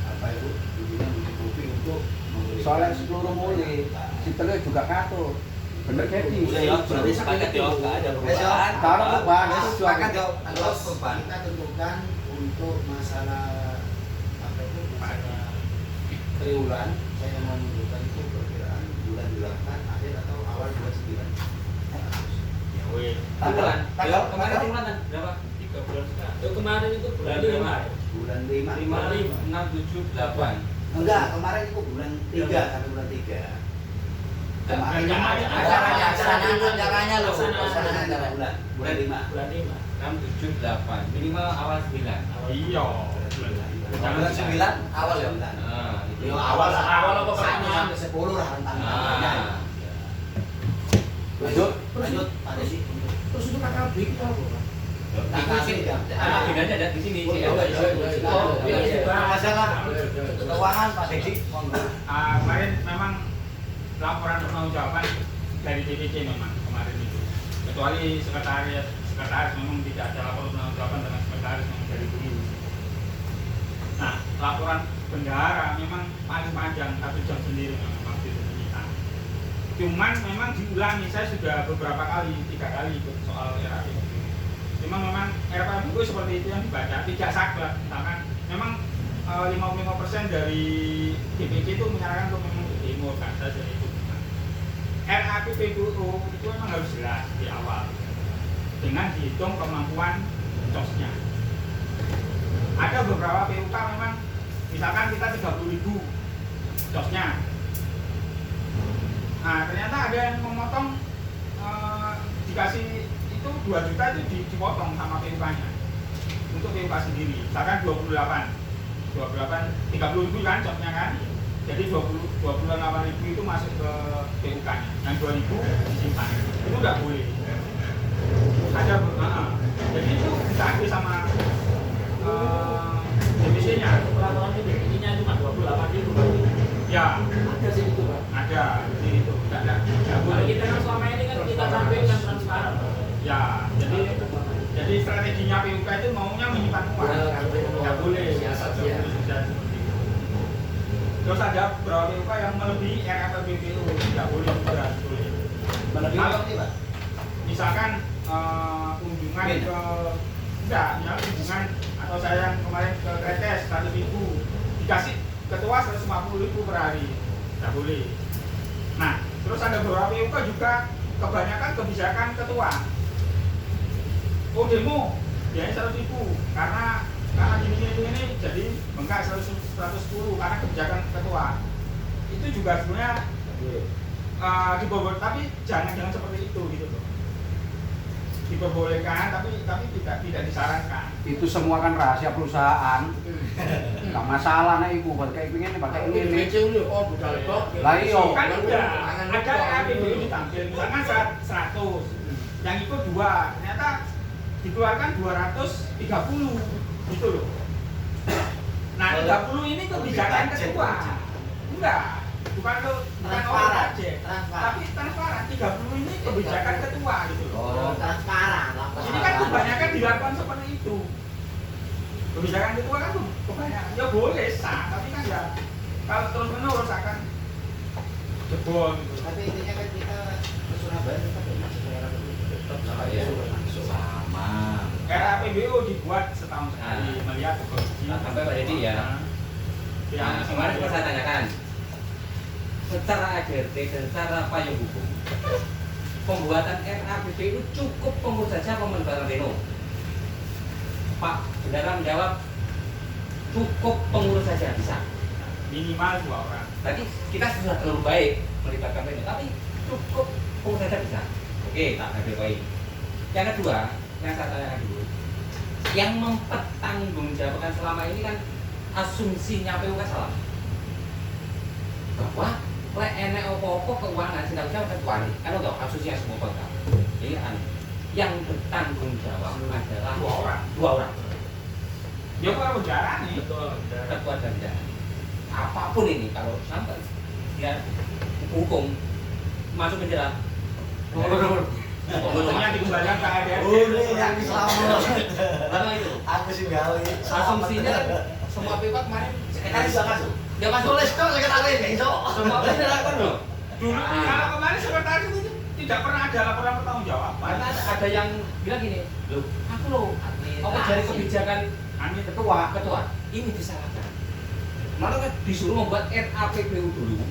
apa itu ujungnya mencukupi untuk memberi Soalnya seluruh mulai si Telur juga katut. Bener jadi. Udah ya, berarti sepakat ya, nggak ada perubahan. Kalau perubahan itu Sepakat ya, terus perubahan. kita tentukan untuk masalah apa itu masalah triwulan saya mau menunjukkan itu perkiraan bulan 8 akhir atau awal bulan 9 Ya weh. Tanggal kemarin bulan berapa? 3 bulan sekarang. Kemarin itu bulan bulan 5 6, 7, 8. enggak kemarin itu bulan 3 sampai bulan 3 kemarin Acaranya loh. bulan 5 bulan 5. 6, 7, 8. Minimal awal 9. Iya. Bulan 9 awal ya. Nah, itu. Ya, awal apa sampai 10 lah rentang-rentangnya. Ah. Lanjut. Lanjut Pak Desi. terus itu KKB kita apa? Itu sih, anak bedanya ada di sini sih. Masalah keuangan Pak Dedi. Kemarin memang laporan pertanggungjawaban dari DPC memang kemarin itu. Kecuali sekretaris memang tidak ada laporan pertanggungjawaban dengan sekretaris yang dari dulu. Nah, laporan bendahara memang paling panjang 1 jam sendiri memang waktu itu kita. Cuman memang diulangi, saya sudah beberapa kali, 3 kali ikut soal RAP. Memang RAP itu seperti itu yang dibaca, tidak saklek. Misalkan memang 55% dari DPC itu menyarankan untuk memang demo kan saja itu. RAP PBU itu memang harus jelas di awal dengan dihitung kemampuan cosnya. Ada beberapa PUK memang misalkan kita 30.000 josnya. Nah ternyata ada yang memotong dikasih itu 2 juta itu dipotong sama PUK-nya untuk PUK sendiri. Misalkan 30.000 kan josnya kan. Jadi 28.000 itu masuk ke PUK-nya. Yang 2.000 disimpan. Itu nggak boleh. Ada jadi itu ditagih sama DPC-nya. Peraturan DPC-nya cuma 28.000. Ya, Ada sih itu, Pak. ada di itu. Nggak Kalau boleh. kita kan selama ini kan kita sampaikan transparan. Ya, jadi strateginya PUK itu maunya menyimpan uang. Nggak boleh. Siasat ya. Terus ada beberapa PUK yang melebihi RAPBP itu nggak boleh juga. Boleh. Melebihi Kalau- apa, Pak? Misalkan kunjungan Min. ke kunjungan atau saya yang kemarin ke Kretes 100.000 dikasih ketua 150.000 per hari, nggak boleh. Nah, terus ada beberapa PUK juga kebanyakan kebijakan ketua. Oh demo, biayanya 100.000 karena gini jadi bengkak 110 karena kebijakan ketua. Itu juga sebenarnya diperbolehkan, tapi jangan seperti itu gitu loh. Diperbolehkan tapi tidak disarankan. Itu semua kan rahasia perusahaan. Enggak masalah nek iku buat kayak pengen pakai ini. Lah iya. Kan ada RAPBP ditampil misalkan 100, yang ikut 2, ternyata dikeluarkan 230 gitu loh. Nah 30 ini kebijakan ketua. Enggak, bukan orang budget, tapi transparan. 30 ini kebijakan ketua gitu loh. Oh, transparan. Ini kan kebanyakan dilakukan seperti itu. Kebijakan ketua kan kebanyakan ya boleh sah, tapi kan ya kalau terus menerus akan jebol gitu. Tapi intinya kan kita ke Surabaya tetap masuk ke RAPBP. Tetap Sama. RAPBO dibuat setahun sekali melihat kondisi. Nah, sampai Pak Deddy ya. Nah, kemarin juga saya tanyakan secara ADRT dan secara payung hukum pembuatan RAPBP itu cukup pengurus saja pembuatan pleno. Pak Bendara menjawab cukup pengurus saja bisa. Minimal 2 orang. Tadi kita sudah terlalu baik melibatkan pleno, tapi cukup pengurus saja bisa. Oke, tak ada poin. Yang kedua, yang saya tanyakan dulu, yang mempertanggungjawabkan selama ini kan asumsinya PUK salah. Bahwa lek enek opo-opo keuangan sing tanggung jawab ketua kan untuk asumsinya semua bangsa. Ini kan yang bertanggung jawab adalah 2 orang. 2 orang. Ya kalau penjara nih. Betul. Ketua dan jalan. Apapun ini kalau sampai dia hukum masuk penjara. Pokoknya dikembalikan ke ADRT. Boleh yang selamat. Karena itu Aku sih gali. asumsinya kan semua PUK kemarin sekretaris bisa masuk. dia masuk. Tulis kok sekretaris iso. Semua penjara loh. Dulu kalau kemarin sekretaris itu tidak pernah ada laporan pertanggungjawaban. Karena ada yang bilang gini, loh, aku loh, apa dari kebijakan Amin. ketua ini disalahkan. Malah kan disuruh membuat RAPBU dulu.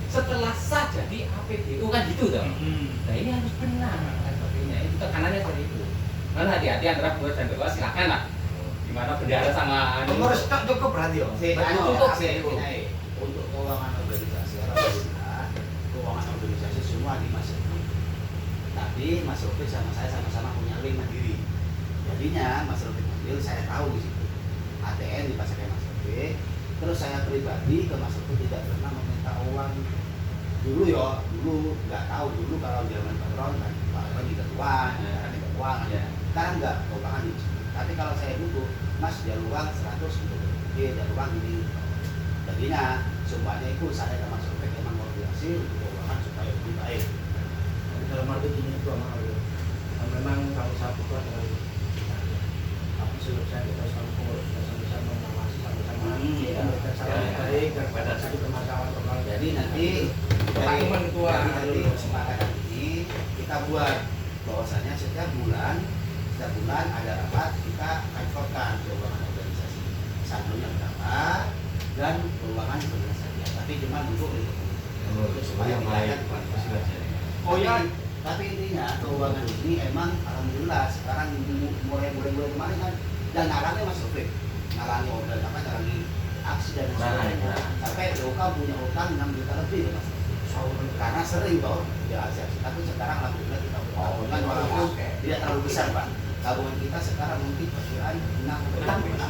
Setelah sah jadi APBU kan gitu toh. Nah ini harus benar SOP-nya, itu tekanannya seperti itu. Karena hati-hati antara pengurus dan ketua silakan lah. Gimana bendahara sama Pengurus tak cukup berarti yo. Cukup. Untuk keuangan organisasi alhamdulillah, keuangan organisasi semua di Mas Rofi. Tapi Mas Rofi sama saya sama-sama punya link mandiri. Jadinya Mas Rofi manggil, saya tahu di situ. ATM dipakai Mas Rofi. Terus saya pribadi ke Mas Rofi tidak pernah meminta uang dulu ya, dulu nggak tahu dulu kalau zaman Pak Ron kan Pak Ron di ketua, kan di keuangan. Sekarang nggak keuangan di sini. Tapi kalau saya dulu, Mas dia uang 100 gitu, dia uang ini. Jadinya sumpahnya itu saya sama Mas Rofi memang motivasi untuk keuangan supaya lebih baik. Dalam arti ini itu memang kalau satu itu adalah tapi sebelum saya kita sama pengurus sama-sama mengawasi sama-sama memberikan saran yang baik dan pada satu permasalahan. Jadi nanti dari nanti kesepakatan ini kita buat bahwasanya setiap bulan ada rapat kita contohkan keuangan organisasi saldonya berapa dan keuangan organisasi tapi cuma untuk supaya tidak Oh ya, tapi intinya keuangan ini emang alhamdulillah sekarang mulai kemarin kan dan ngalangnya Mas Rufik ngalangi order apa ngalangi aksi dan Nah, sebagainya. nah. Sampai BOK punya utang 6 juta lebih loh, Mas. Karena sering toh dia aksi-aksi. Tapi sekarang alhamdulillah kita tabungan walaupun tidak terlalu besar, Pak. Tabungan kita sekarang mungkin perkiraan 6 juta.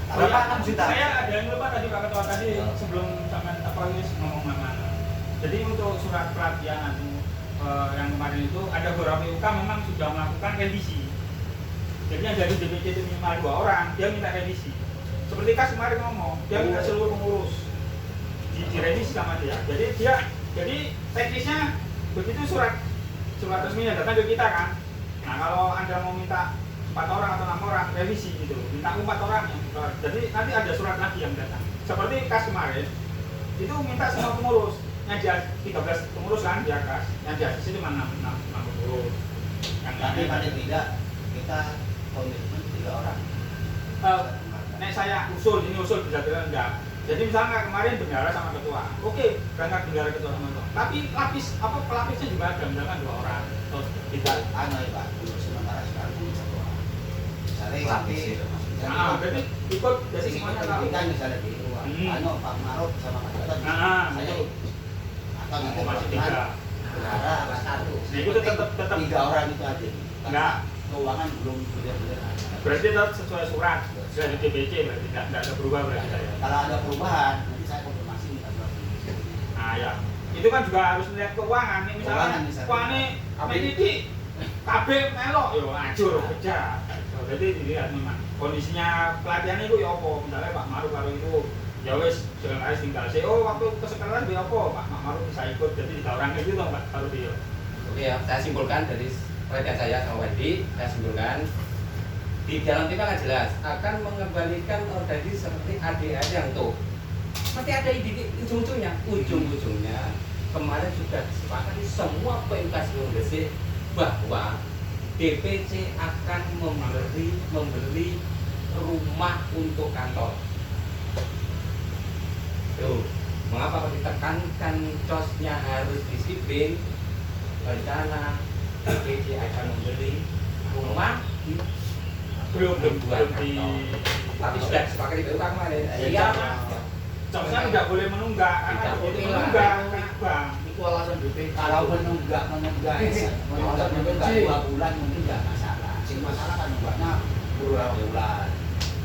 Berapa 6 juta? Saya ada yang lupa tadi Pak Ketua tadi sebelum sampai apa lagi ngomong mana. Jadi untuk surat pelatihan yang kemarin itu ada beberapa UK memang sudah melakukan revisi. Jadi yang dari DPC itu minimal 2 orang, dia minta revisi. Seperti Kas kemarin ngomong, dia minta seluruh pengurus direvisi sama dia. Jadi teknisnya begitu surat resminya datang ke kita kan. Nah kalau Anda mau minta 4 orang atau 6 orang revisi gitu, minta 4 orang yang jadi nanti ada surat lagi yang datang. Seperti Kas kemarin itu minta semua pengurus, yang dia 13 pengurus kan dia Kas, yang dia sini cuma 6 pengurus. Yang Tapi lainnya paling tidak kita komitmen 3 orang. nek saya usul bisa bilang enggak. Jadi misalnya kemarin bendara sama ketua, oke berangkat bendara ketua sama ketua. Tapi pelapisnya juga ada, misalkan 2 orang atau tidak. Ya Pak, untuk sementara sekarang pun 1 orang. Misalnya Pelapis itu, Mas. Berarti ikut jadi semuanya tahu. Kan misalnya di Pak Maruf sama Mas Gatot. Saya atau nanti masih 3. bendara apa 1. Nah itu tetap 3 orang itu aja. Enggak. Keuangan belum benar-benar ada. Berarti tetap sesuai surat dari DPC, berarti tidak ada berubah berarti saya. Kalau ada perubahan, nanti saya konfirmasi minta surat. Nah ya, itu kan juga harus melihat keuangan. Nih Keuangan, misalnya, misalnya. keuangannya mediti, KB melok, yo acur kerja. Berarti dilihat memang kondisinya pelatihan itu ya apa. Misalnya Pak Maruf kalau itu ya wes sekretaris tinggal CEO waktu ke sekretaris ya apa Pak Maruf bisa ikut, jadi 3 orang itu dong Pak kalau dia. Oke ya, saya simpulkan dari perhatian saya sama Wendy, saya simpulkan di dalam kita kan jelas akan mengembalikan organisasi seperti ADR yang tuh pasti ada ide ujung-ujungnya kemarin sudah disepakati semua PMK Gresik bahwa DPC akan membeli rumah untuk kantor. Tuh, mengapa ditekankan cosnya harus disiplin? Rencana DPC akan membeli rumah belum di tapi sudah disepakati BUK kemarin. Iya. Contohnya tidak boleh menunggak karena itu menunggak bang. Itu alasan BPC. Kalau menunggak menunggak 2 bulan mungkin nggak masalah. Sing masalah kan nunggaknya beberapa bulan.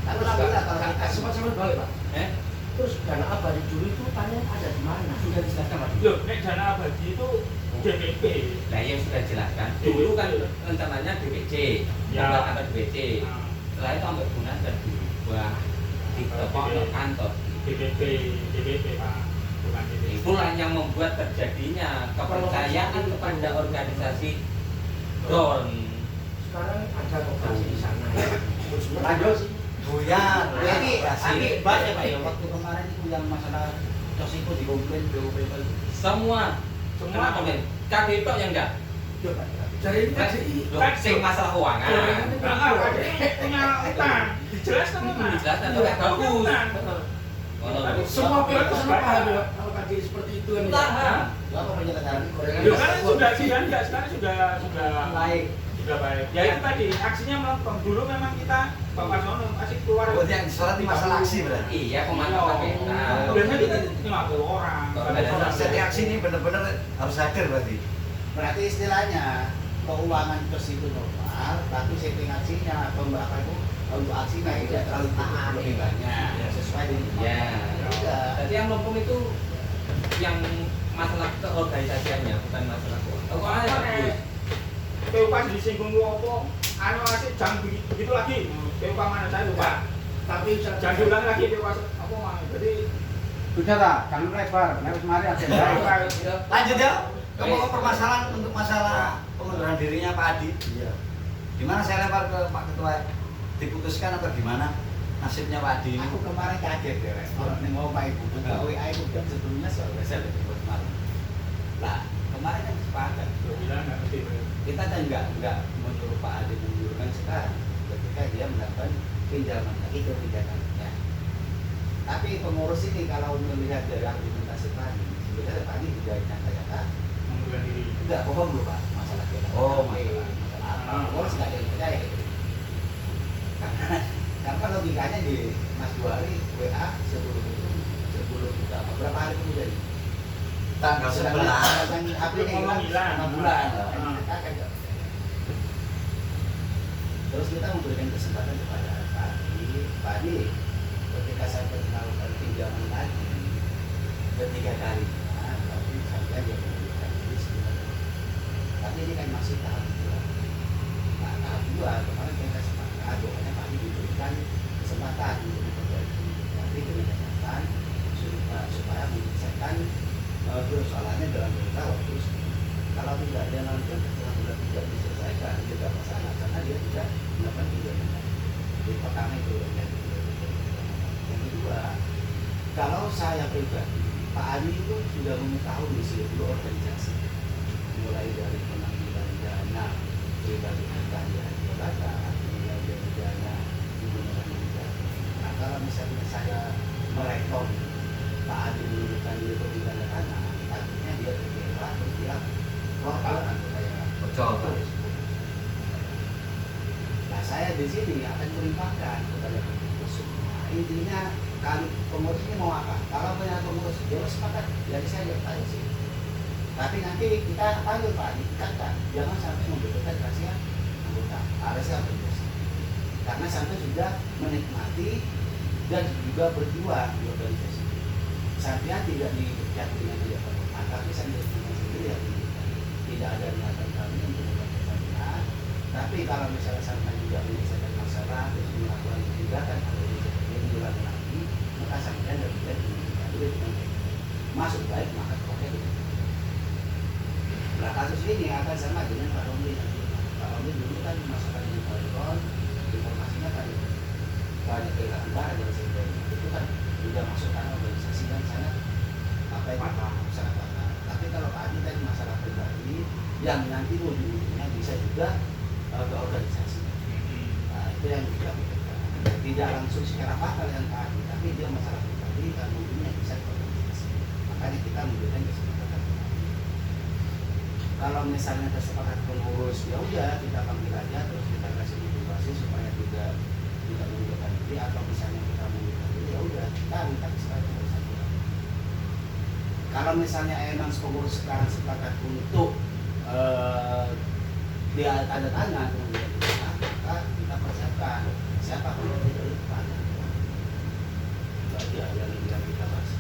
Tapi kalau kita Sempat balik Pak. Terus dana abadi dulu itu tanya ada di mana? Sudah dijelaskan Pak. Loh, nek dana abadi itu DPP. Nah yang sudah dijelaskan dulu kan rencananya DPC, Ya. atau DPC. Setelah itu sampai Bunas dan diubah ditepok ke kantor. DPP Pak, bukan DPP. Itulah yang membuat terjadinya kepercayaan kepada organisasi DON. Sekarang ada koperasi di sana ya. Terus Lanjut. Buyar. Tapi banyak Pak ya waktu kemarin itu yang masalah tos itu dikomplain BOP Semua komen. KDP yang enggak. Dari ini Loh, sing masalah keuangan. Punya utang, dijelaskan memang. Dijelaskan tuh bagus. semua pihak itu sama paham ya kalau kaji seperti itu kan. Paham. apa penjelasan Loh, kan sudah enggak sekarang sudah Baik. sudah baik. Ya itu tadi aksinya melempem. Dulu memang kita Bapak Sono masih keluar. Berarti yang disorot di masalah aksi berarti. Iya, pemantauan kita. Biasanya kita 50 orang. Jadi aksi ini benar-benar harus hadir berarti. berarti istilahnya keuangan tos itu normal tapi setting aksinya atau berapa itu untuk aksinya tidak terlalu lebih banyak sesuai dengan Ya. Udah. Jadi yang melempem itu yang masalah keorganisasiannya, bukan masalah keuangan. Keuangan bagus. PUK disinggung lu apa? Anu asik jangan begitu lagi. PUK mana saya lupa. Tapi Jangan diulang lagi PUK apa mana. Jadi Sudah tak, jangan lebar. Nek wis mari ada. Lanjut ya. Ke permasalahan untuk masalah pengunduran dirinya Pak Adi. Iya. Gimana saya lempar ke Pak Ketua? Diputuskan atau gimana nasibnya Pak Adi ini? Aku kemarin kaget ya, Res. Mau Pak Ibu buka WA itu dan sebelumnya soal saya lebih kemarin. Lah, kemarin kan sepakat. lu bilang nggak ngerti. Kita kan nggak menyuruh Pak Adi mengundurkan sekarang ketika dia melakukan pinjaman lagi ke pinjamannya. Tapi pengurus ini kalau melihat dari argumentasi tadi, sebenarnya tadi juga nyata-nyata Mengundurkan diri. enggak bohong loh Pak masalah kita. Oh, masalah apa? Pengurus nggak ada yang percaya gitu. Karena Karena logikanya di Mas Juari WA sebelum kita berapa hari kemudian? Tanggal 11. HP Ngomong hilang. 6 bulan. Ah. Kita kan nggak bisa. Terus kita memberikan kesempatan kepada Pak Adi, ketika saya melakukan pinjaman lagi ketiga kali, tapi sampai dia memberikan ini sebenarnya. Tapi ini kan masih tahap 2. Nah, tahap 2 kemarin kita sepakat, pokoknya Pak Adi diberikan kesempatan untuk memperbaiki, tapi dengan catatan supaya menyelesaikan persoalannya dalam jangka waktu. Kalau tidak ada nanti dalam bulan tidak diselesaikan, tidak masalah karena dia tidak melakukan pinjaman. Jadi pertama itu yang kedua, kalau saya pribadi, Pak Adi itu sudah mengetahui seluruh organisasi, mulai dari pengambilan dana pribadi kalian jabatan, mulai dari dana hubungan negara. Nah, kalau misalnya saya merekam Pak Adi menunjukkan diri pembinaan tanah, artinya dia kecewa, terus dia proper atau kayak Betul. Nah, saya di sini akan melimpahkan kepada pengurus. Nah, intinya kali pengurus ini mau apa? Kalau punya pengurus dia sepakat, jadi saya tanya sih. Tapi nanti kita panggil Pak Adi, kata jangan sampai membutuhkan rahasia anggota, rahasia organisasi. Karena sampai sudah menikmati dan juga berjuang di organisasi. Sampai tidak dipecat dengan tidak berhormat, tapi sampai sendiri yang tidak ada niatan kami untuk membuat sampean. Tapi kalau misalnya sampai juga menyelesaikan masalah terus melakukan tindakan atau yang diulangi lagi, maka sampean lebih baik menunjukkan dulu dengan masuk baik maka pakai itu. Nah, kasus ini akan sama dengan Pak Romli nanti. Pak Romli dulu kan masukkan di Polygon, informasinya kan banyak kehilangan barang dan sebagainya. Itu kan sudah masukkan organisasi dan sangat sangat patah. Tapi kalau Pak Adi tadi masalah pribadi yang nanti ujung-ujungnya bisa juga ke organisasi. Nah, itu yang kita pikirkan. Tidak langsung secara fatal yang Pak Adi, tapi dia masalah pribadi dan ujungnya bisa ke organisasi. Makanya kita memberikan kesempatan. Kalau misalnya kesepakatan pengurus, ya udah kita panggil aja terus kita kasih motivasi supaya tidak mengundurkan diri, atau misalnya kita mengundurkan diri, ya udah kita minta kesempatan pengurus aja. Kalau misalnya emang pengurus sekarang sepakat untuk dia tanda tangan kemudian maka kita persiapkan siapa pun yang dari depan. Itu aja yang kita bahas.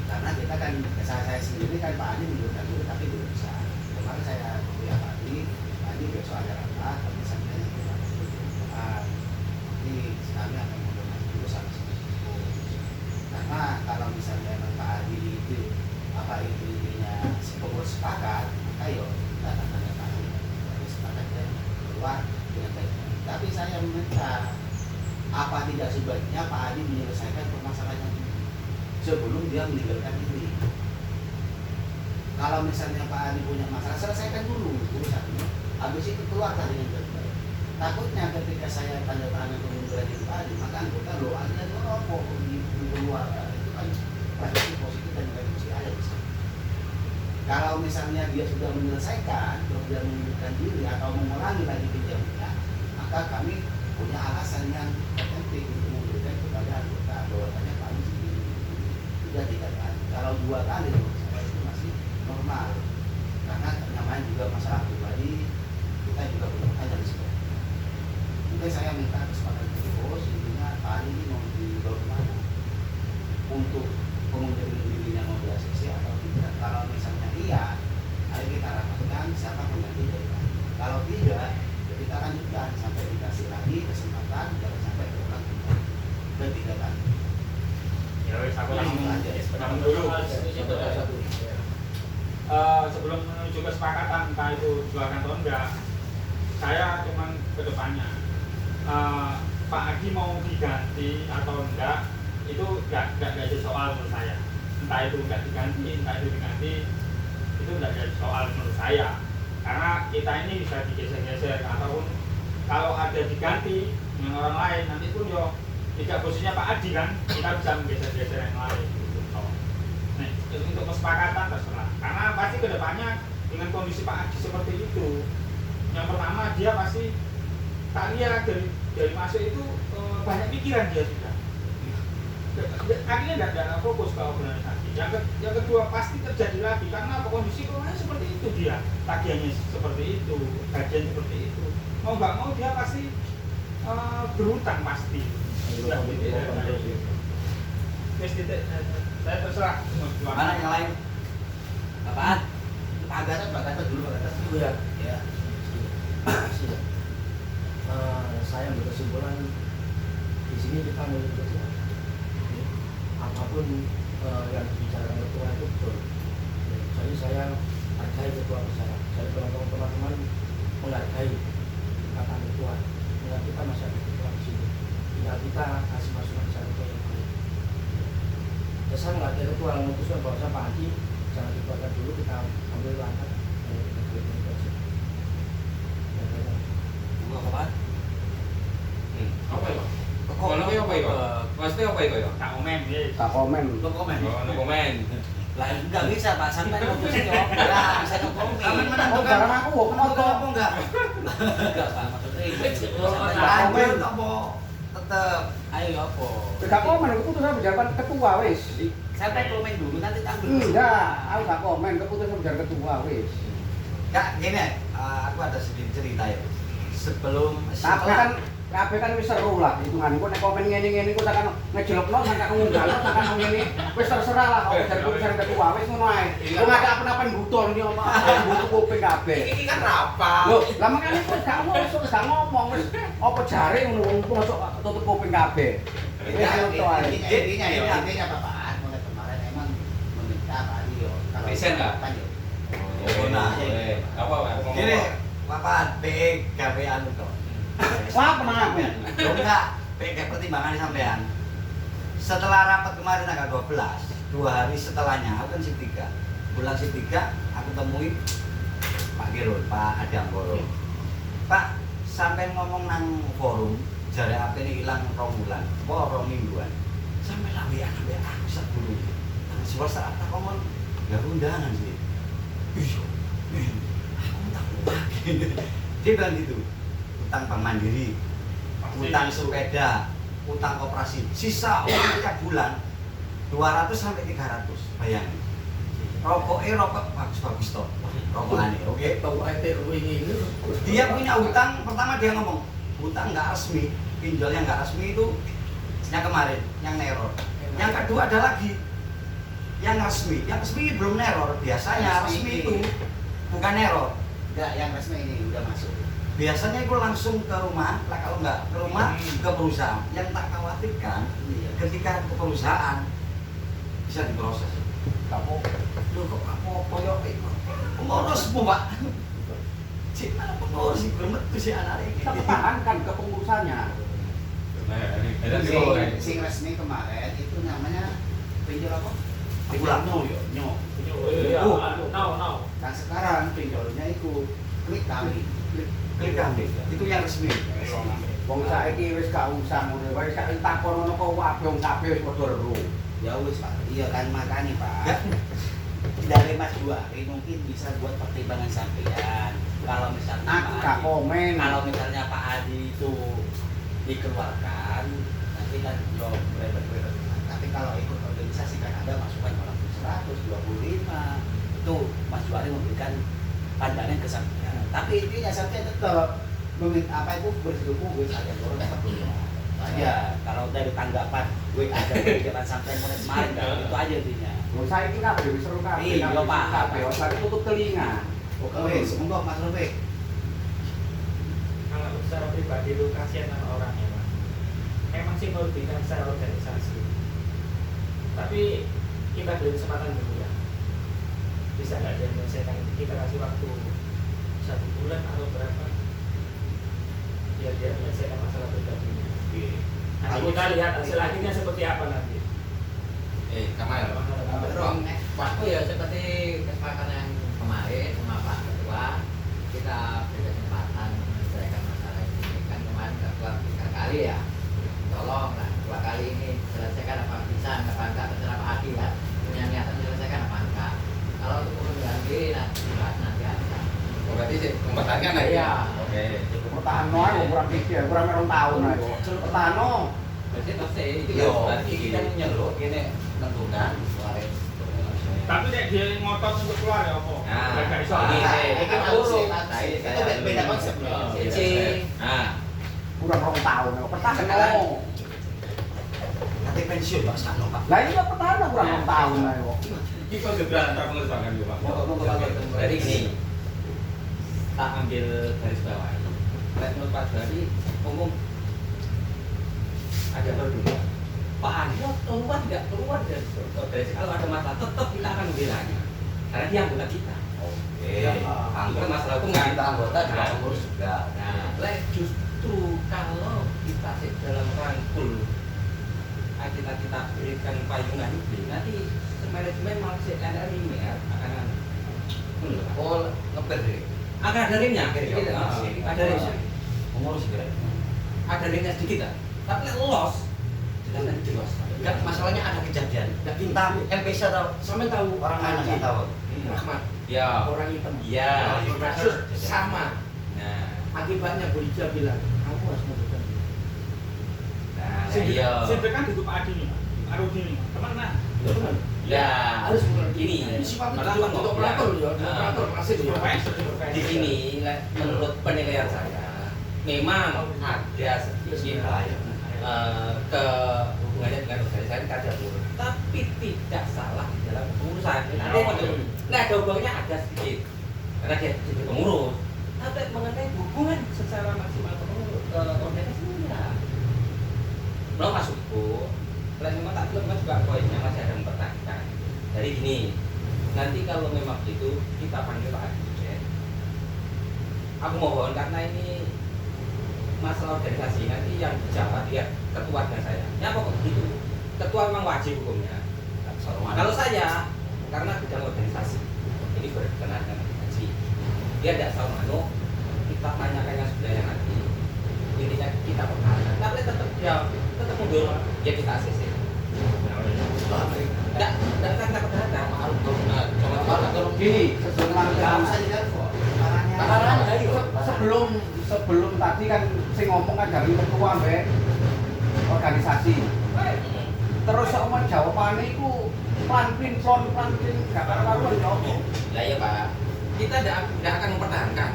Karena kita kan, saya sendiri kan Pak Adi mengundurkan diri tapi belum bisa. Kemarin saya kuliah Pak Adi besok ada rapat, tapi sampai kita nanti sekali akan mengundurkan dulu sama seperti. Karena kalau misalnya Pak Adi itu intinya pengurus sepakat, maka yo kita akan tanda tangan sepakat dan keluar dengan baik. Tapi saya meminta apa tidak sebaiknya Pak Adi menyelesaikan permasalahan sebelum dia meninggalkan ini. Kalau misalnya Pak Adi punya masalah, selesaikan dulu urusannya. Habis itu keluar dengan baik. Takutnya ketika saya tanda tangan pengunduran diri Pak Adi, maka anggota lo ada merokok di luar. Itu kan pasti positif dan negatif ada di sana. Kalau misalnya dia sudah menyelesaikan, kemudian mengundurkan diri atau mengulangi lagi pinjamannya, maka kami punya alasan yang penting untuk memberikan kepada anggota bahwasanya Pak Adi sudah 3 kali. Kalau 2 kali saya itu masih normal, karena namanya juga masalah pribadi, kita juga punya tanya di situ. Mungkin saya minta kesempatan terus, intinya Pak Adi ini mau dibawa kemana untuk pengunduran dirinya, mau di ACC atau tidak. Kalau misalnya iya, ayo kita rapatkan siapa pengganti dari Pak Adi. Kalau tidak, ya kita lanjutkan sampai dikasih lagi kesempatan, jangan sampai berulang ketiga kali. Ya wes, aku langsung aja. langsung dulu. Sebelum menuju kesepakatan entah itu jualan atau enggak, saya cuman ke depannya Pak Adi mau diganti atau enggak itu enggak jadi soal menurut saya. Entah itu enggak diganti, entah itu diganti, itu enggak jadi soal menurut saya. Karena kita ini bisa digeser-geser, ataupun kalau ada diganti dengan orang lain nanti pun yo tidak posisinya Pak Adi kan, kita bisa menggeser-geser yang lain gitu. Nah, untuk kesepakatan terserah. Karena pasti kedepannya dengan kondisi Pak Adi seperti itu, yang pertama dia pasti tak lihat dari dari masuk itu banyak pikiran dia sudah. Akhirnya tidak fokus ke organisasi. Yang kedua pasti terjadi lagi karena kondisi keuangan seperti itu dia, tagihannya seperti itu, gajian seperti itu. Mau nggak mau dia pasti berhutang pasti. Sudah gitu ya. Wes titik, saya terserah. Mana yang lain? Apaan? Pak Gatot dulu. ya. Ya. Saya ambil kesimpulan di sini kita milik ketua. Apapun yang dibicarakan ketua itu betul. Jadi saya hargai ketua saya. Saya teman-teman menghargai kata ketua. Dengan kita masih ada ketua di sini. Tinggal kita kasih masukan saya ketua yang baik. Ya, saya menghargai ketua memutuskan bahwa Pak Haji jangan dikeluarkan dulu, kita ambil langkah. Enggak apa? Apa ya? Kalau apa ya? Maksudnya apa ya? Tak komen ya. Tak komen. Lo komen. No komen. Lah enggak bisa Pak, sampai mutusin jawab. Ya, bisa no komen. Kamu menang Oh, kan? barang aku kok Menang apa enggak? Enggak Pak, maksudnya Lanjut apa? tetep ayo apa? Gak komen, keputusan pejabat ketua wis. Sampai komen dulu nanti tak Enggak, aku gak komen, keputusan pejabat ketua wis. Enggak, gini, aku ada sedikit cerita ya. Sebelum Kabeh kan wis seru lah hitungan. Kok nek komen ngene-ngene kok takkan ngejelokno sampe ngunggahno takkan ngene. Wis terserah lah kok dari keputusan ketua wis ngono ae. Kok ada apa-apa butuh iki apa butuh kuping kabeh. Ini kan rapat. Loh, lah makane kok gak ngomong wis apa jare ngono wong masuk tutup kuping kabeh. Intinya Bapak, mulai kemarin emang meminta Pak Adi yo. Kalau Desain nggak? kan yo. Oh, nah. Apa? Ngomong Gini, apa? Papan PE gawe anu to. Wah, tenang aku. Lo enggak, PE pertimbangan sampean. Setelah rapat kemarin tanggal 12, 2 hari setelahnya aku kan shift 3. Bulan shift 3 aku temui Pak Girul, Pak Adangkoro. Pak, sampai ngomong nang forum jare apa ini hilang 2 bulan, apa 2 mingguan. Sampai lah WA aku seburu. Nang swasta tak ngomong ya undangan sih. Iya. Aku tak lagi. Dia bilang gitu. Utang Bank Mandiri, utang sepeda, utang koperasi, sisa uang tiap bulan 200 sampai 300, bayangin. Rokok bagus toh, rokokannya, oke? Tahu ITU ini. Dia punya utang, pertama dia ngomong, utang nggak resmi, pinjol yang nggak resmi itu yang kemarin, yang neror. Yang kedua ada lagi, yang resmi belum neror, biasanya resmi itu bukan neror. Enggak, yang resmi ini udah masuk. Biasanya itu langsung ke rumah, lah kalau nggak ke rumah ke perusahaan. Yang tak khawatirkan ketika ke perusahaan bisa diproses. Kamu, lu kok kamu koyok itu? Pengurus bu pak. Cik mana pengurus sih bermet tuh si anak ini. Kita pertahankan kepengurusannya. Sing resmi kemarin itu namanya pinjol apa? Pulang. Nyo. Iya, now. Nah sekarang pinjolnya itu klik kami. Klik kami. Itu yang resmi. Wong saiki wis gak usah ngono wae, sak takon ngono kok wae wong kabeh wis padha ero. Ya wis Pak. Iya kan makanya Ya. Pak. Dari Mas Juari mungkin bisa buat pertimbangan sampean. Kalau misalnya Aku gak komen. kalau misalnya Pak Adi itu dikeluarkan, nanti kan yo berbeda. Tapi kalau ikut organisasi kan ada masukan orang 125 itu Mas Juari memberikan pandangan ke sampean. Tapi intinya sampean tetap meminta apa itu bersyukur gue ada orang dapat dulu. Ya, kalau dari tanggapan gue ada kebijakan sampai kemarin kan itu aja intinya. Wong saiki kabeh wis seru kabeh. Iya, Pak. Kabeh wis tutup telinga. Oke, semoga Mas Robe. Kalau secara pribadi lu kasihan sama orang ya Pak. Memang sih merugikan secara organisasi. Tapi kita beri kesempatan dulu ya. Bisa nggak dia menyelesaikan itu, kita kasih waktu 1 bulan atau berapa? Biar dia menyelesaikan masalah pribadinya. Nanti kita lihat hasil akhirnya seperti apa nanti. Kamal. Waktu ya seperti kesepakatan yang kemarin sama Pak Ketua, kita beri kesempatan menyelesaikan masalah ini. Kan kemarin nggak keluar 3 kali ya. Tolong lah 2 kali ini selesaikan apa bisa, apa enggak, terserah Pak Adi ya. Punya niatan menyelesaikan apa enggak. Kalau untuk mengganggu nanti aja. Berarti sih mempertahankan lah ya. Iya. Oke. Pertahan ae kurang pikir, kurang 2 tahun ae kok. Pertahan. Berarti masih itu Yo, berarti iki kan nyeluk kene nentukan soalnya. Tapi nek dia ngotot untuk keluar ya apa? Nah, Gak iso. ini Itu dulu. itu beda konsep loh. Nah, Kurang 2 tahun kok. Pertahan. Nanti pensiun Pak Sano Pak. Lah iya pertahan kurang 2 tahun ae kok. Iki kok gebrakan tak pengesahan yo Pak. jadi gini, tak ambil garis bawah. Menurut Pak Juhari, umum ada perbedaan. Pak Andi keluar tidak keluar dari kalau ada masalah tetap kita akan membelanya karena dia anggota kita. Oke. Anggota masalah hukum Kita kan. anggota juga pengurus juga. Nah, justru kalau kita dalam rangkul kita berikan payungan itu nanti manajemen masih ada rimnya akan Oh, ngeper deh. akan ada rimnya Ada rimnya pengurus juga. ada rimnya sedikit lah tapi loss kita nanti loss Enggak, masalahnya ada kejadian. Kita MPC tahu Sampai tahu orang mana nggak tahu. Rahmat, ya orang hitam. ya Kasus sama. nah Akibatnya Bulija bilang, kamu harus memberikan. nah Sing iya kan duduk Pak Adi nih, Pak Rudi nih. Teman nah. Teman. ya Harus memberikan. gini Ini sifatnya malah untuk ngomong, operator ya. ya, operator masih di Di sini menurut penilaian saya memang ada sedikit ke hubungannya dengan organisasi kada buruk, tapi tidak salah di dalam pengurusan. Ada yang betul. Nah, ada hubungannya ada sedikit karena dia jadi pengurus. Tapi mengenai hubungan secara maksimal ke organisasi enggak. Belum masuk itu. Kalau memang tak belum juga poinnya masih ada yang mempertahankan. Jadi gini, nanti kalau memang itu kita panggil Pak Dirjen. Aku mohon karena ini masalah organisasi nanti yang dijawab ya ketuanya saya. Ya pokok gitu. Ketua memang wajib hukumnya. Kalau saya karena bidang organisasi ini berkenaan dengan organisasi, dia tidak tahu mano kita tanyakan yang sebenarnya nanti intinya kita pertahankan. Tapi tetap ya tetap mundur ya kita ACC. Tidak kita pertahankan. Kalau gini, sebelum tadi kan sing ngomong kan dari ketua mbak organisasi. Terus sama jawabannya itu planpin gak karuan jawab. Lah ya Pak, kita tidak akan mempertahankan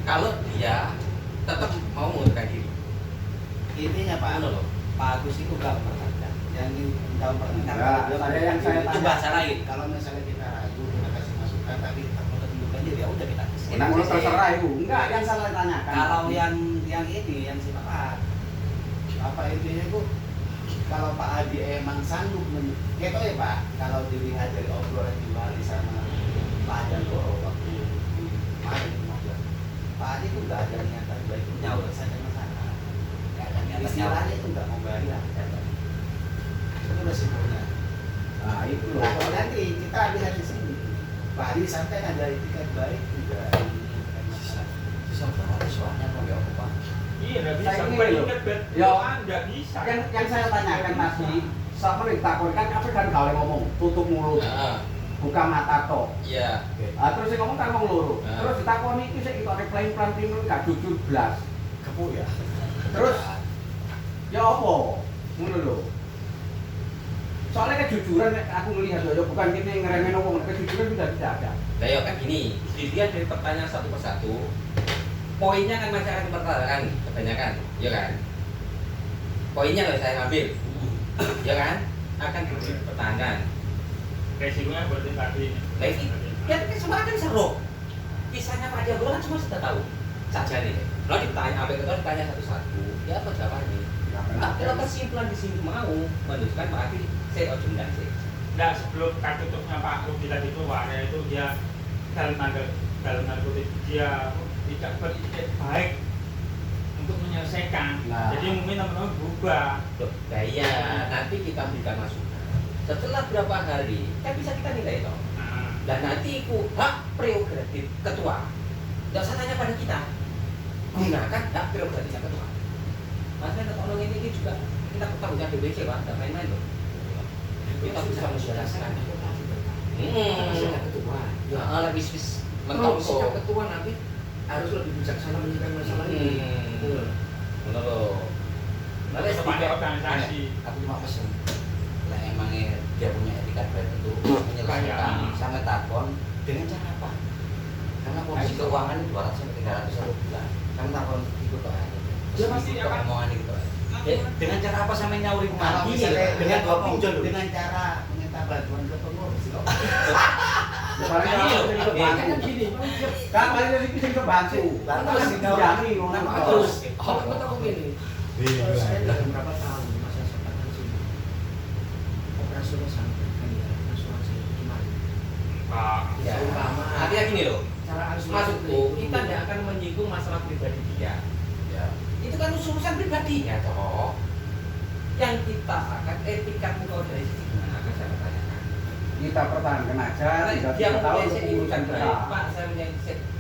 kalau dia tetap mau mengundurkan diri. Intinya Pak, Loh. Pak Agus itu nggak mempertahankan. Yang tahu Ya, saya itu tanya. bahasa lain. Kalau misalnya kita ragu, kita kasih masukan, tapi kita mau tundukkan diri, ya udah kita kasih. Nah, menurut terserah itu. Enggak, yang salah tanyakan. Kalau yang ini, yang si Pak, apa intinya itu? Kalau Pak Adi emang sanggup gitu ya Pak, kalau dilihat dari obrolan di Bali sama Pak Jantoro waktu kemarin Pak Adi itu nggak ada niatan baik untuk menyelesaikan masalah, nggak ada niatan istilahnya itu nggak mau bayar, itu resikonya. Nah, itu loh. Nah kalau nanti kita lihat di sini, Pak Adi sampai ada etikat baik juga. Bisa berarti soalnya mau ya apa Pak? Iya, nggak bisa. Saya ini Sampai loh. ikat bed, Ya. nggak bisa. Yang saya tanyakan tadi, sama ditakon kan apa kan kalau ngomong tutup mulut, buka mata tok. Iya. Terus yang ngomong kan ngomong loro. Nah. Terus ditakoni iki sik kok plan gak jujur blas. Kepu ya. Terus ya apa? Ngono lho. Soalnya kejujuran aku melihat ya bukan kita yang ngeremehin ngomong, kejujuran sudah tidak ada. Nah ya kan gini, dilihat dari pertanyaan satu persatu, poinnya kan masih akan dipertahankan kebanyakan, ya kan? Poinnya kalau saya ambil, ya kan? Akan dipertahankan. Resikonya berarti tadi. Nah ini, ya kan semua kan seru. Kisahnya Pak Diablo kan semua sudah tahu saja nih. Kalau ditanya, apa itu ditanya satu-satu, ya apa jawabannya? Nah, kalau kesimpulan di sini mau menunjukkan Pak Adi, saya ujung dan saya. Nggak, sebelum kartu tutupnya Pak Rudi tadi keluar ya itu dia dalam tanda kutip dia tidak beritik baik untuk menyelesaikan. Nah. Jadi mungkin teman-teman berubah. Loh, nah iya, nanti kita berikan masukan. Setelah berapa hari, kan bisa kita nilai toh. Nah, Dan nanti ku hak prerogatif ketua. Tidak usah tanya pada kita. Gunakan hak prerogatifnya ketua. Maksudnya tolong ini juga kita ketahuinya BBC Pak, tidak main-main loh. Kita bisa menjelaskan. Masih ada ketua. Ya, ala bis mentok Kalau ketua nanti harus lebih bijaksana menyikapi masalah ini. Bener loh. Tapi sebagai organisasi. Aku cuma pesen. Lah emangnya dia punya etikat baik untuk menyelesaikan sampai takon dengan cara apa? Karena kondisi keuangan 200 sampai 300 satu bulan. Kamu takon ikut kok aja. Dia pasti akan omongan itu. Dengan cara apa sampai nyauri Kalau kemana? misalnya Dengan dua pinjol. dengan cara minta bantuan ke pengurus kok. Makanya gini, Kan paling dari kita kebantu. Terus dijamin ngono. terus kalau aku gini, saya dalam beberapa tahun di masa sekarang sini operasional sampai kan ya asuransi gimana? Pak. Ya. Terutama Artinya gini loh, cara asuransi maksudku kita tidak akan menyinggung masalah pribadi dia. Ya. Itu kan urusan pribadinya toh. Yang kita akan etikat engkau dari sisi gimana akan saya tanyakan. Kita pertahankan aja, Karena 3 dia tahun mempunyai untuk urusan urusan baik, kita. Pak, saya punya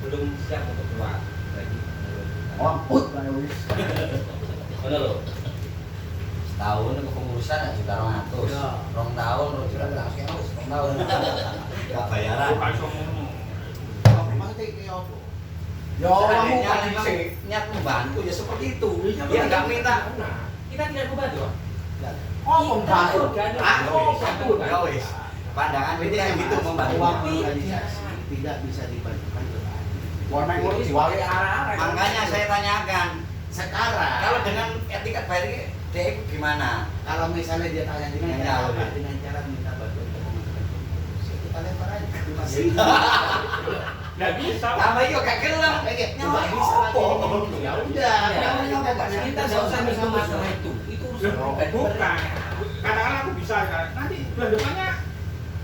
belum siap untuk keluar lagi. Lamput lah ya wis. Bener loh. Setahun ke pengurusan ya juta 200. Ya. 2 tahun 2 juta 200. 2 tahun. Gak bayaran. Bukan somono. Maksudnya kayak apa? Ya kamu Seandainya kan memang sih. niat membantu ya seperti itu. Iya, Dia nggak minta. Kita tidak membantu. Oh, membantu. Aku Satu, ya wis. Pandangan kita yang gitu membantu. Uang organisasi tidak bisa dibagikan ke rakyat. Warna ngono diwali arah-arah. Makanya saya tanyakan, Sekarang kalau dengan etikat baik ini dia itu gimana? kalau misalnya dia tanya dengan Ya, cara apa? ya. Dengan cara minta bantuan ke pemasukan pengurus. Ya, kita lempar aja ke rumah. Nggak bisa. Lama yuk gak gelem. Nggak bisa lagi. Ya udah. Kita nggak usah nyinggung masalah itu. Itu urusan Loh, pribadi. bukan. Katakanlah aku bisa kan. Nanti bulan depannya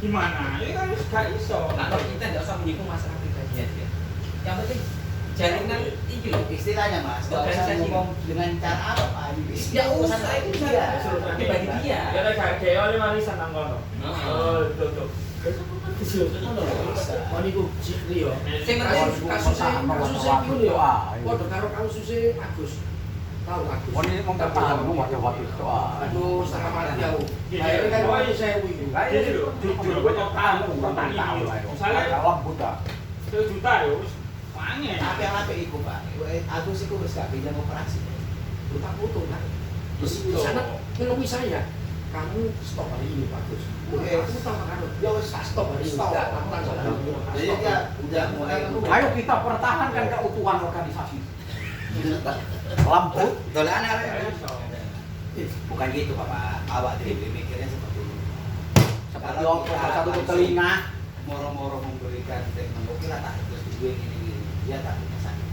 gimana? Ini kan gak iso. Nah, kalau kita nggak usah menyinggung masalah pribadinya dia. Yang penting jalinan itu loh. Istilahnya mas, nggak usah Organisasi. ngomong dengan cara apa Pak. Ya usah itu dia. Pribadi dia. Ya lek gak ada oleh warisan nang kono. Oh, betul. Maniku Jikri yo. Sing penting Kasusnya itu yo. Waduh karo kasusnya Agus. Tahu Agus. Oh ini mau tertahan, mau waktu itu. Aduh, setengah mati jauh. Gini, Akhirnya kan oh, woi saya wih. Jadi loh, jujur gue tahu tentang ini. Misalnya kalau buta. 1 juta ya wis wangi. Tapi yang apa iku Pak? Agus iku wis gak pinjam operasi. Buta foto kan. Terus di sana menemui saya. Kamu stop hari ini Pak Agus. Aku tahu kan. Ya wis stop hari ini. Stop. Aku langsung hari ini. Jadi dia udah mulai Ayo kita pertahankan keutuhan organisasi. Lamput. Dolan bukan gitu Bapak. Awak jadi mikirnya seperti itu. Seperti orang satu telinga. moro-moro memberikan teknologi lah tak terus gue ini dia takutnya sakit.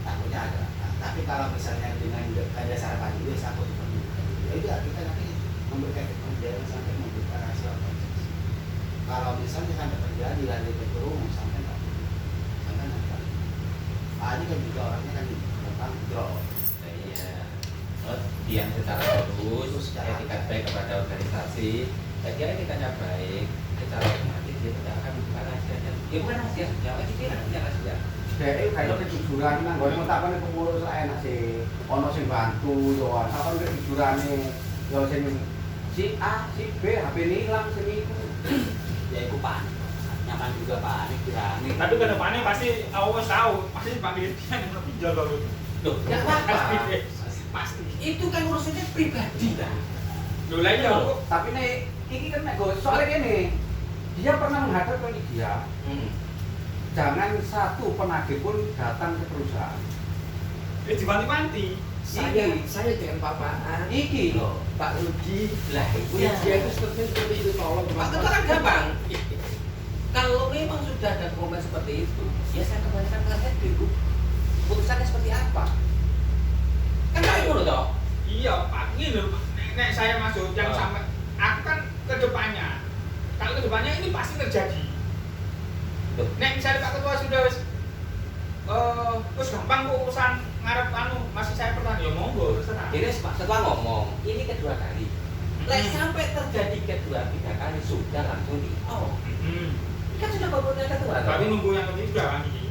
Takutnya ada. Nah, tapi kalau misalnya dengan ada sarapan juga aku ya udah kita nanti memberikan teknologi jangan sampai membuka rahasia organisasi. Kalau misalnya sampai terjadi lari berkerumun sampai nanti. Pak ini kan juga orangnya kan tentang drop. Iya. Dia secara tulus, etikat baik kepada organisasi. Saya kira kita baik. Secara otomatis dia tidak akan membuka rahasianya. Ya bukan rahasia, jawab aja dia punya rahasia. Dek kayak kejujuran nang gone mentakane pengurus lah enak sih. Ono sing bantu yo, sampean kejujurane yo sing si A, si B HP ini hilang sing iku. Ya itu Pak. Nyaman juga Pak ini kirani. Tapi ke depannya pasti aku wis tahu, pasti panggil dia yang pinjol kalau. Loh, ya apa? Pasti. Itu kan urusannya pribadi lah. Loh lah iya aku. Tapi nih iki kan nek soalnya gini. Dia pernah menghadap ke dia. Jangan satu penagih pun datang ke perusahaan. Dibanti-banti. Saya dengan Pak Iki loh. Pak Rudi Lah, itu dia itu seperti itu tolong Pak Ketua kan gampang. Kalau memang sudah ada komen seperti itu, ya saya kembalikan ke head dulu. Putusannya seperti apa? Kan kayak gitu toh. Iya, Pak. Ini loh, nek saya masuk yang sampai aku kan ke depannya. Kalau ke depannya ini pasti terjadi. Nek misalnya Pak Ketua sudah wis gampang kok urusan ngarep masih saya pertahan ya monggo terserah. Jadi setelah ngomong, ini kedua kali. Lek sampai terjadi kedua tiga kali sudah langsung di off. Kan sudah komitmen ketua. Tapi nunggu yang ketiga kan iki.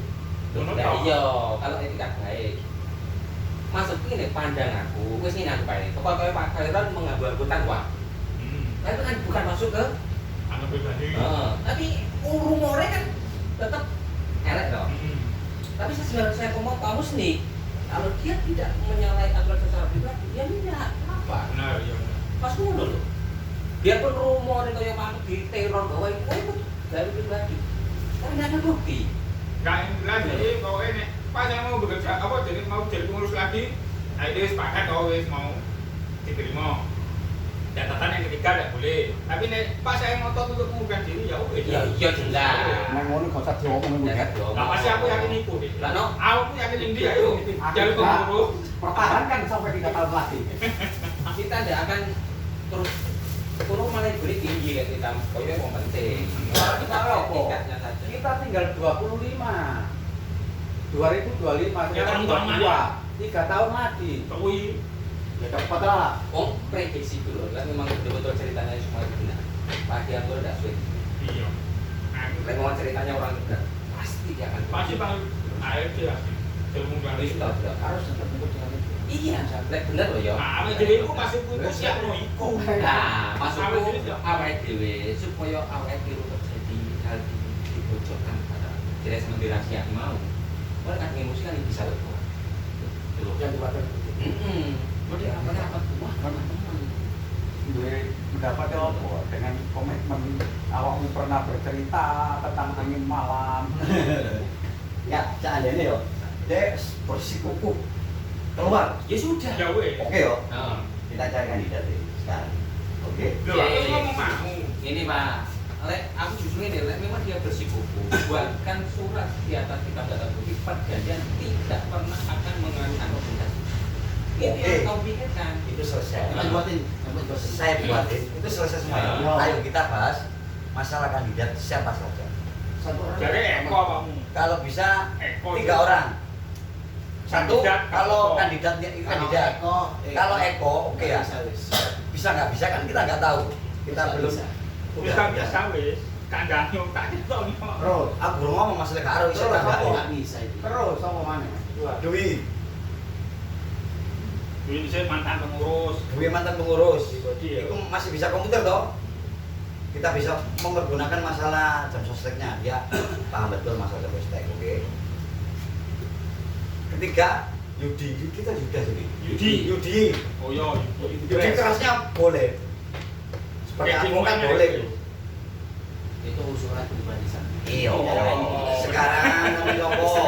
Nah, iya, kalau etika baik. Masuk ini pandang aku, wis ini aku baik. Pokoknya Pak Khairon mengambil-ambilkan uang. Tapi kan bukan masuk ke Anggap pribadi. tapi rumornya kan tetap elek dong. Tapi saya ngomong Pak Musni, kalau dia tidak menyalahi aturan secara pribadi, dia tidak apa? Benar, iya. Pas ngono lho. Biarpun rumor itu yang mau diteror bahwa itu dari pribadi, tapi tidak ada bukti. Nggak lagi, pokoknya nih, pas saya mau bekerja, apa jadi mau jadi pengurus lagi, nah itu sepakat kalau wis mau diterima. Catatan yang ketiga tidak boleh. Tapi nih, pas saya ngotot untuk mengubah diri, ya udah. Ya iya jelas. Nang ngono gak usah diomongin Ya, Bud. Nah, pasti aku yakin itu deh. Lah, no. Aku tuh yakin ini dia itu. Jalur pengurus. Pertahankan sampai 3 tahun lagi. Kita tidak akan terus turun malah beri tinggi kayak kita. Oh iya yang penting. Kita apa? Tingkatnya saja. Kita tinggal 25. 2025 Ya, kan, sudah 2. 3 tahun lagi. Kui. Ya cepat lah. Oh prediksi dulu kan memang betul-betul ceritanya semua itu benar. Pagi aku udah sulit. Iya. Memang ceritanya orang benar. Pasti dia akan. Pasti bang ARD lah. Jalur mengubah diri. Harus tetap ikut dengan itu. Iya, lek bener loh ya. Nah, awake dhewe iku masih kudu siap no iku. Nah, maksudku Awake dhewe siap. awake dhewe supaya awake dhewe terjadi hal dibocorkan pada jelas rahasia mau. Orang kan emosi kan bisa lepas. Yang dibuatkan itu. Model apa wah teman-teman. Duwe pendapat apa dengan komitmen awakmu pernah bercerita tentang angin malam. Ya, seandainya yo, dia bersikukuh keluar. Ya sudah. Ya weh. Oke yo, Nah, kita cari kandidat ini sekarang. Oke. Loh, aku ngomong mau. ini Pak, lek aku justru ini lek memang dia bersikukuh buatkan surat di atas kitab data bukti perjanjian tidak pernah akan mengalami argumentasi. Ini Oke. yang kau pikirkan. Itu selesai. Kita buatin. Saya buatin. Itu selesai semua. Ya. Ayo kita bahas masalah kandidat siapa saja. Satu orang. Jadi Eko kamu. Kalau bisa Eko. 3 orang. Satu, Kandidat, kalau Eko. kandidatnya itu kandidat. Kalau Eko, oke ya. Bisa nggak bisa kan kita nggak tahu. Kita belum. Bisa biasa wis. Kandangnya tak ketok nih. Terus, Aku belum ngomong masalah karo iso Terus, nggak? Nggak bisa itu. terus sama mana? Dwi, Ini saya mantan pengurus. Dwi mantan pengurus. Pribadi ya. Itu masih bisa komputer toh? Kita bisa mempergunakan masalah jam sosteknya. Dia paham betul masalah jam sostek, oke? Ketiga, Yudi. Kita sudah Yudi. Yudi. Yudi. Oh iya, Yudi kerasnya boleh. Seperti Kayak aku kan gimana boleh. itu? Itu usulan pribadi sana. Iya. Oh. Sekarang kami ngomong.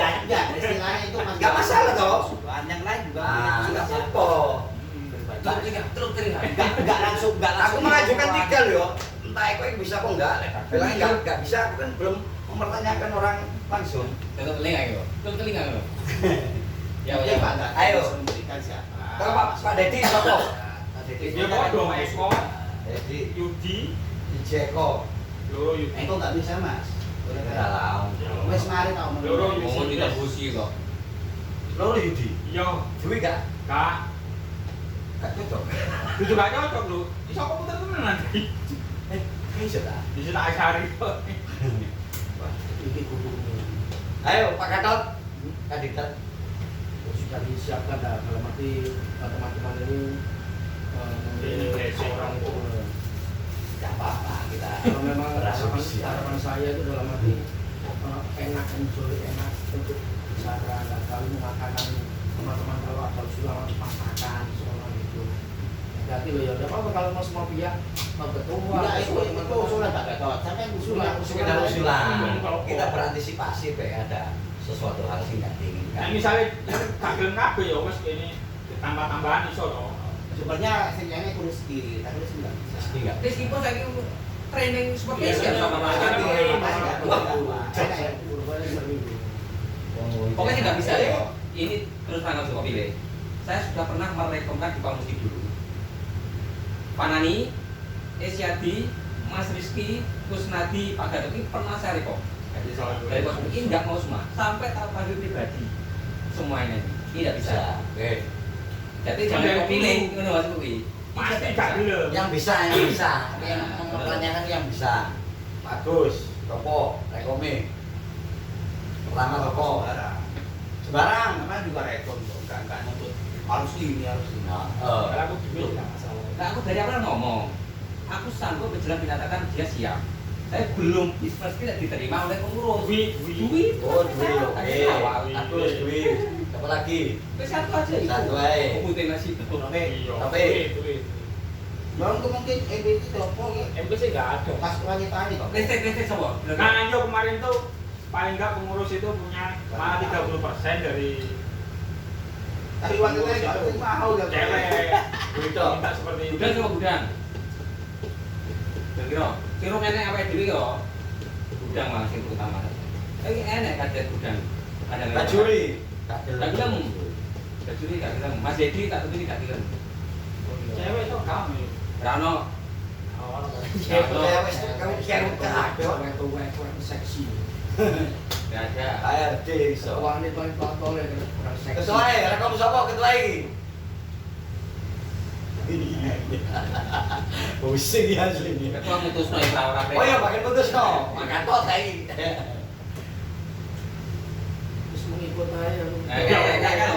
Istilahnya itu masih Nggak masalah toh? usulan yang lain juga. Ah, nggak apa-apa. Terus keringat. Nggak langsung. Aku mengajukan 3 loh. Yo. Entah aku yang bisa apa enggak. Bilang nggak bisa. Aku kan belum mempertanyakan orang langsung. Tutup telinga gitu. Tutup telinga gitu. Ya Ya, ya Pak. Pak. Ayo. Memberikan siapa? Kalau Pak Dedi siapa? Pak Dedi. Ya bodoh Eko. Dedi, Yudi. Jeko. Loro Yudi. Eko nggak bisa mas. Dalam. Wes mari tau Loro Yudi. Ngomong tidak busi kok. Loro Yudi. Iya. Dwi gak? Kak. Gak cocok. Itu gak cocok lu. Iso komputer tenan nanti. Bisa tak? Di situ Aisyari kok. Ini kudu Ayo Pak Gatot. Kandidat. sudah disiapkan dah dalam arti teman-teman ini memilih seorang itu Gak apa-apa kita. kalau memang berasumsi. harapan saya itu dalam arti enak, enjoy, enak untuk bicara, nggak terlalu mengatakan teman-teman kalau ada usulan dipaksakan soal itu. Hati lo ya, udah apa kalau mau semua pihak mau ketua. Enggak, itu usulan Pak Gatot. Sampai usulan. Sekedar usulan. Kalau Kita berantisipasi Pak ada sesuatu hal sih nggak Nah, diinginkan. misalnya gak gelem kabeh ya wis kene tambah-tambahan iso to. Sebenarnya sebenarnya aku rezeki, tapi rezeki nggak bisa. Pasti nggak. Meskipun saya training seperti Iya, itu iya, sama Mas. iya. Pokoknya nggak bisa ya. Ini terus tanggal suka pilih. Saya sudah pernah merekomendasikan di Pamusti dulu. Panani, Esyadi, Mas Rizky, Kusnadi, Pak Gatot ini pernah saya rekom. Dari pos ini nggak mau semua, sampai tahap panggil pribadi semuanya ini tidak bisa. Oke. Jadi jangan kau pilih, ini Mas Kuwi. Pasti gak gelem. Yang bisa. Yang mempertanyakan yang bisa. Bagus. Topo, Rekomi. Pertama Topo. Sembarang. Namanya juga rekon kok, nggak nuntut harus ini harus ini. Nah, Kalau aku duit gak masalah. Nah, aku dari awal ngomong, aku sanggup berjalan menyatakan dia siap. Saya belum pasti tidak diterima oleh pengurus. Dwi. Oh, Dwi, oke. Dwi. Terus Dwi. Apa lagi? Satu aja itu. Satu aja. Putih nasi itu. Tapi Lalu mungkin MPC telepon MPC nggak ada. pas wanita ini kok. Listrik sama. Nah, yo kemarin tuh paling nggak pengurus itu punya malah 30% dari Tapi wanita ini nggak mau ya. cewek. Gitu. Minta seperti itu. Gudang sama gudang. Kira-kira, sirung enek apa dulu yo? Gudang malah sing utama. Tapi enek kadet gudang. Ada Gak juri. Gak gelem. Gak juri gak gelem. Mas Dedi tak tutupi gak gelem. Cewek itu kamu. Rano. Cewek kamu kirim ke ada. Seksi. Gak ada. ARD iso. Uangnya paling tolol ya orang seksi. Ketua ya, kamu sapa ketua iki? Pusing ya asli ini. Ketua mutusno iki ora Oh iya, makin putus no. Makan tot saiki. Terus mengikut aja.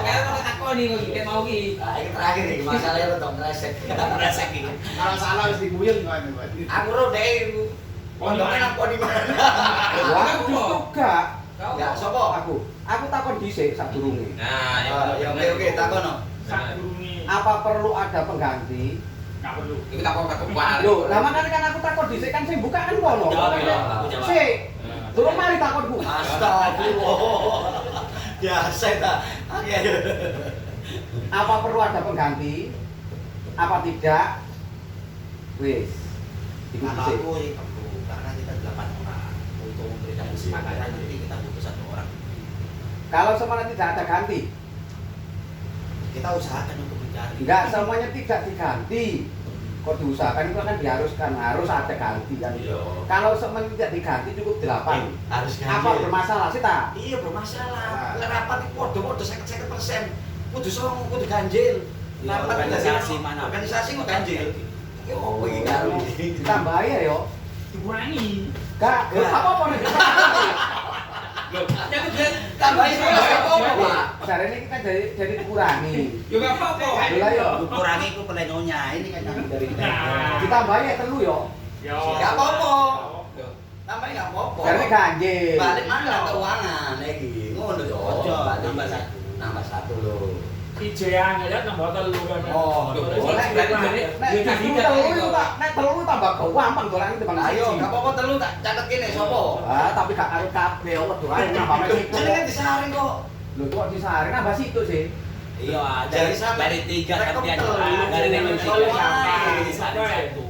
Kalau takoni kok iki mau iki. Nah, ini terakhir nih, masalahnya lo dong resek. Resek ini. Kalau salah harus diguyur gimana, Pak? Aku ro deh. Pondoknya nang pon di mana? Aku justru gak. Ya, sapa? Aku takon dhisik sadurunge. Nah, Oke, takono. Sak gurungi Apa perlu ada pengganti? nggak perlu. Iki takon ketua. Loh, lah makanya kan aku takon dhisik kan sing buka kan kono. Jawab, aku jawab. Sik. Turun mari takonku. Astagfirullah. Biasa ta. Oke. Apa perlu ada pengganti? Apa tidak? Wis. Iku Kalau dhisik. aku ini perlu, karena kita 8 orang untuk memberikan kesepakatan nanti kita butuh 1 orang. Kalau semuanya tidak ada ganti, Kita usahakan untuk mencari. enggak semuanya tidak diganti. Kok diusahakan itu kan diharuskan harus ada ganti kan. Iya. Kalau semuanya tidak diganti cukup 8. Harus Apa bermasalah sih ta? Iya bermasalah. Lah rapat iki padha-padha 50%. Kudu songo, kudu ganjil. Iya, organisasi mana? Organisasi kok ganjil. Iki opo iki karo iki? Ditambahi ya yo. Dikurangi. Enggak, apa-apa nih. Loh, nyambut kan? Tambahin sekolah apa, Pak? Cara ini kita jadi dikurangi. Yo gak apa-apa. Lah yo. Kurangi itu plenonya. Ini kan yang dari kita. Nah. Ditambahi ya telu yo. Yo. Nggak apa-apa. Yo. Tambahin enggak apa-apa. Jadi ganjil. Balik mana keuangan iki? Ngono yo. Ojo, Balik nambah 1. Nambah 1 lho. Ijean ya nambah telu kan. Oh, Nek justru telu itu tak, nek telu tambah gampang dolan itu bang. Ayo, enggak apa-apa telu tak catet kene sapa? Ah, tapi gak karo kabeh kok dolan nambah situ. Jenenge disaring kok. Lho kok disari nambah situ sih. Iya, Dari sana. dari 3 Rekam tapi ada telu. dari Dari 3 telu. sampai di sana 1.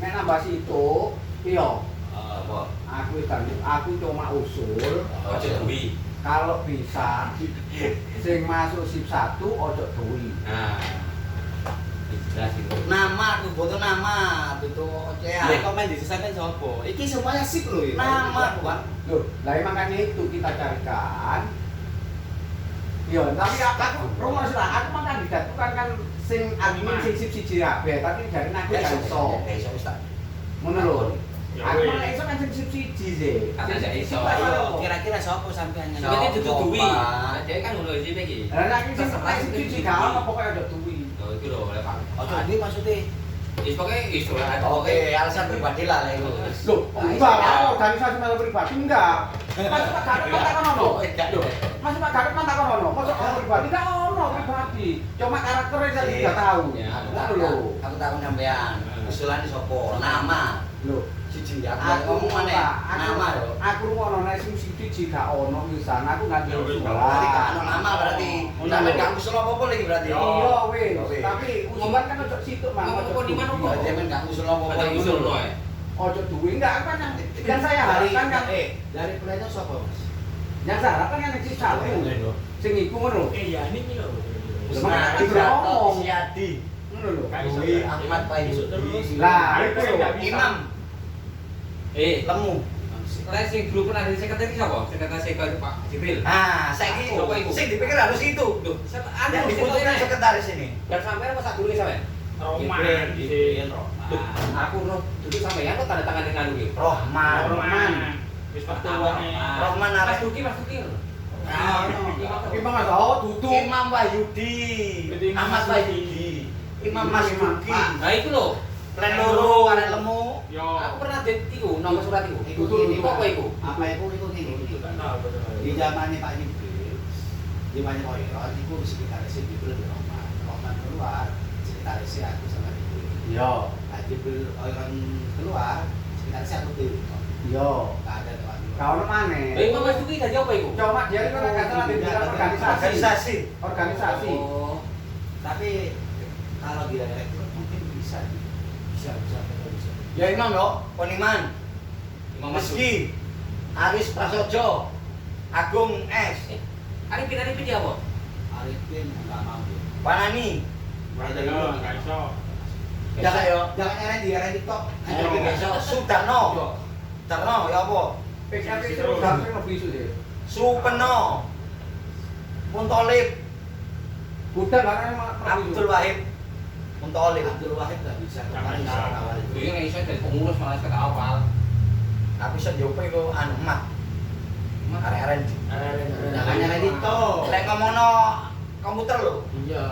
Nek nambah situ, iya. Apa? Aku cuma usul Ojo duwi. kalau bisa sing masuk sip 1 ojo duwi. Nah. Jelas itu. Nama tuh foto nama tuh Ya, ocean. rekomendasi sampean sapa? Iki semuanya sip loh ya. Nama, Pak. Loh, lah makanya itu kita carikan. Iya, tapi aku rumah sudah aku mah kandidat itu kan sing admin sing sip 1 kabeh, tapi dari aku gak iso. Gak iso wis tak. Ngono lho. Ya Aku wis. malah iso kan sing sip 1 sih. Karena gak iso. Ayo, kira-kira sapa sampean yang Sebenarnya itu duwi. Pak. Dia kan ngono iki iki. Lah nek sing sip 1 gak ono pokoke ojo duwi. Loh, itu lho oleh Pak. Ojo duwe maksudnya. Wis pokoke wis ora. Oke, alasan pribadi lah lah itu. Loh, enggak lah, organisasi malah pribadi enggak. Masuk Pak Gatot kan takon ono. Loh, masuk Pak Gatot kan takon ono. Masuk orang pribadi enggak ono pribadi. Cuma karakternya saya tidak tahu. Ya, Ngono lho. Aku tahu sampean. Usulan sapa? Nama. Loh, Siji aku aku ngomong maneh. Nama lho. Aku ngono nek sing siji gak ono pisan aku nggak Ya, wis, usulan. Berarti gak ono nama berarti. Ngono Sampe lho. gak usul apa-apa lagi berarti. Iya wis, Oke. tapi usulan kan ojo situ mah. Ngomong di mana, Pak? Berarti men gak usul apa-apa. Ada usul no ya. Ojo duwe enggak kan yang saya harapkan kan Dari pleno sapa, Mas? yang saya harapkan kan yang sip 1. Sing iku ngono. Iya ini piro. Semangat Di aku ngomong. Siadi. Ngono lho. Dwi Ahmad Paidi. Lah, itu lho. Imam Lemu. Lah sing grup pernah dari sekretaris sapa? Sekretaris sekretaris Pak Jibril. Ah, saiki Apa iku? sing dipikir harus itu. Loh, Yang dibutuhkan sekretaris ini. Dan sampai apa sak dulu sampean? Roman di sini. Aku no duduk sampean kok tanda tangan dengan dulu. Rohman. Roman. Wis pertuane. Rohman Mas arek. Duki, Mas Duki. Tapi Bang Mas tutup. Imam Wahyudi. Berarti Imam Ahmad Wahyudi. Wahyudi. Imam Mas Duki. Nah itu loh. Plan loro arek lemu. Yo. Aku pernah iku nomor surat iku. Iku Betul, ini betul. Apa iku? Apa iku ini? Betul, betul. Di zamannya Pak Jibril, di zamannya Pak Jibril, itu sekitar Jibril di Rahman keluar, sekitar aku sama Jibril. Iya. Nah, Jibril orang keluar, sekitar aku tuh. Iya. Nggak ada tuh. Kau mana? Imam Basuki jadi apa iku? Cuma dia itu kan kata di bidang organisasi. Organisasi. Oh. Tapi kalau dia rekrut mungkin bisa. Bisa. Ya Imam yo, Poniman, Imam Basuki. Meski, Aris Prasojo, Agung S, Arifin dia apa? Arifin nggak mau dia. Panani, Yo, gak iso. jangan yo, Jangan RND tok. Sudarno, Sudarno ya apa? PKP itu udah lebih isu deh. Supeno, Muntolib, Udah karena Abdul Wahid, Muntolib. Abdul Wahid nggak bisa. Jangan Nggak bisa salah. nawarin. Dia nggak iso dari pengurus malah kata awal. Tapi sejopo itu anu emak, aren-aren. Jangan RND tok. Lek ngomongno komputer lho, Iya.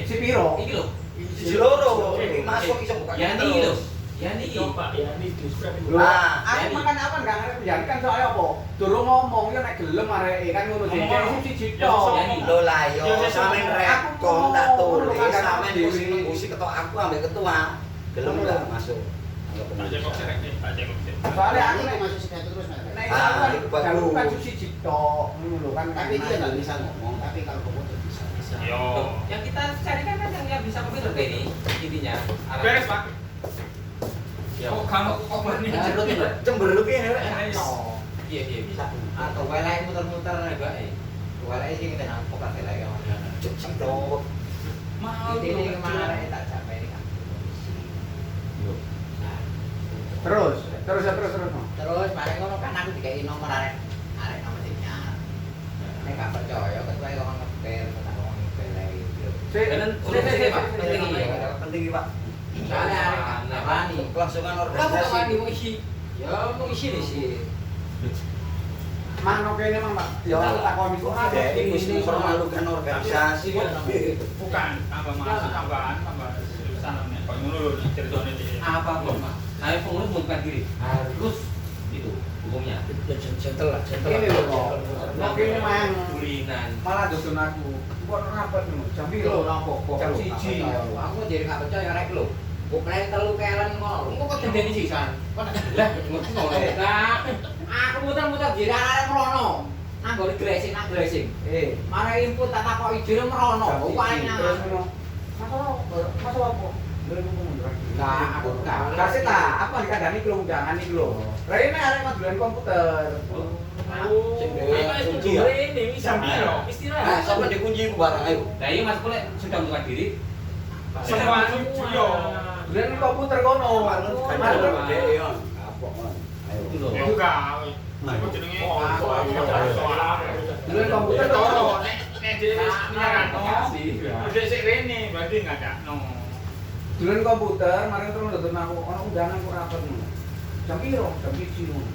si Piro. Iki lho. siji loro, masuk iso buka Yani komputer iki lho. lho. Yani iki. Coba ya ini justru Ah, Aku makan apa enggak ngerti penjarikan soalnya apa? Durung ngomong ya nek gelem areke kan ngono Ngomong. dhewe siji Ya, tok. ngomong. lho lah yo, Yo, sampean aku rekon mau tak tulis, ngono kan, sampean aku diisi tulis. ngusi ketok aku ambek ketua. Gelem enggak masuk? Anggap Tak cekok sih, pembicara. tak cekok sih. Soalnya aku nek masuk sekitar terus Mas. nek Ah, aku itu bagus. jalur kan siji tok ngono lho kan. Tapi dia nggak bisa ngomong. Tapi kalau komputer bisa. Yo. Yang kita carikan kan yang bisa komputer ini intinya. Beres, Pak. Kok kamu kok berani? Cemberut ini rek. Iya bisa. Atau welek muter-muter juga welek sih kita nampok lah welek yang Cemberut. mau ini kemarin tak sampai ini kan. Terus. Terus bareng ngono kan aku dikai nomor arek nomor sinyal. Nek gak percaya ketua kok ngeper tak ngomong ngeper lagi. Penting ya. Penting iki, Pak. Soalnya arek apa nih? Kelangsungan Kamu kapan organisasi. mau isi? Ya mau isi nih sih. Mano kene Mang, Pak. Ya tak kon iku Ada ini mempermalukan organisasi. Bukan, tambah masuk tambahan, tambah susah namanya. Kok ngono lho ceritane iki. Apapun Pak. Saya pengurus bukan diri. Harus itu hukumnya. Gentle lah, gentle. Ini lho kok. Nah kene Mang Bulinan. malah dosen aku. Kok rapat ngono. Jam piro kok Jam kok 1. Aku jadi gak percaya rek lho. Bukan telu kelen ngono. Kok kok tendeni sisan? Kok nak lah ngono ngono. Nah, aku muter-muter jadi arek merono. Nang gone dressing. Mare input tak takoki jero merono. Upahnya. Terus ngono. Masalah apa? Nah, aku gak. Kasih tak, apa dikandani ke undangan iki lho. Lah ini arek ngodolan komputer. Itu ini bisa piro? Nah, Istirahat. sampai dikunci ku barang ayo. Nah iya Mas Kule sudah buka diri. Semua yo. Dolan komputer kono. Manut kan Manut. gede yo. Kapok kon. Ayo. Itu lho. Enggak. Apa jenenge? Dolan komputer Toro, kono. nek dhewe nyarano. Udah sik rene, berarti enggak ada. Dolan komputer, mari terus nonton aku ono undangan kok rapat ngono. Jam piro? Jam 1 ngono.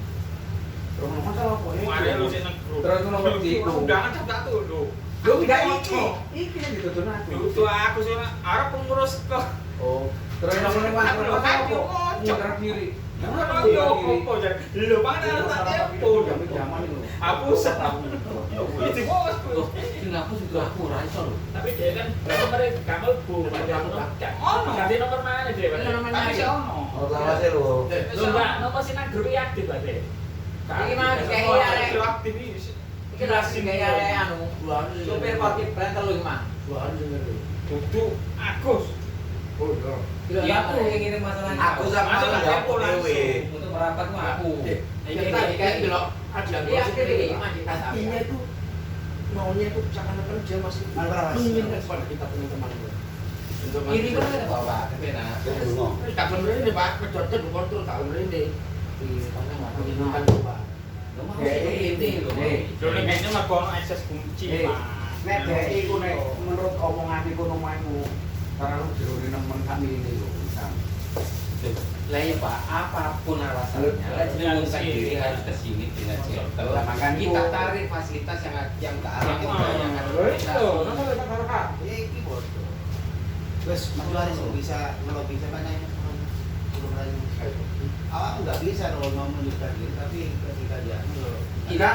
Terus ngono masalah apa? Mau ada lu sing nang grup. Terus ngono ngerti iku. Undangan jam 1 lho. Lho enggak iki. Iki yang dituntun aku. Itu aku sih arep pengurus kok. Oh, terus ngono masalah apa? Muter diri. Ora yo opo jar. Lho pangan tak tempo. Zaman itu. Aku seneng. Itu bos. Sing aku sudah aku ora iso lho. Tapi dia kan nomor kamu bu, ganti nomor mana dia? Tapi sih ono. Oh, lawas e lho. Lu enggak nomor sih nang grup aktif berarti. Iki mah kayak arek. Aku aktif iki. Iki lagi kayak arek anu. Supir parkir brand telu iki mah. Duduk Agus. Oh, iya. Ya aku yang ngirim masalahnya. Aku sama Masuk tak jawab tempo langsung. dhewe. Untuk merapat mah aku. Kayak gitu loh. Ada Iya, akhirnya iki mah artinya ditas. itu maunya itu seakan-akan dia masih menginginkan kepada kita teman-teman itu. Ini kan ada bapak, tapi nah. Dungo. Tak bener ini Pak, kecocok kontrol tak bener ini. Di mana nggak menginginkan itu Pak. Ini loh. Lho nek kene mah kono akses kunci, Pak. Nek dhek iku nek menurut omongan iku nomaimu karena lu jero nemen kami ini lho. Lah ya Pak, apapun alasannya, lah mengundurkan diri harus kesini dengan gentle. Lah, makanya Kita itu. tarik fasilitas yang ke arah Itu. yang Itu, nama letak harga. Iki bodoh. Wes, Mas Laris bisa ngelobi siapa nanya? Belum lagi. Awak nggak bisa kalau mau mundurkan diri, tapi ketika dia Tidak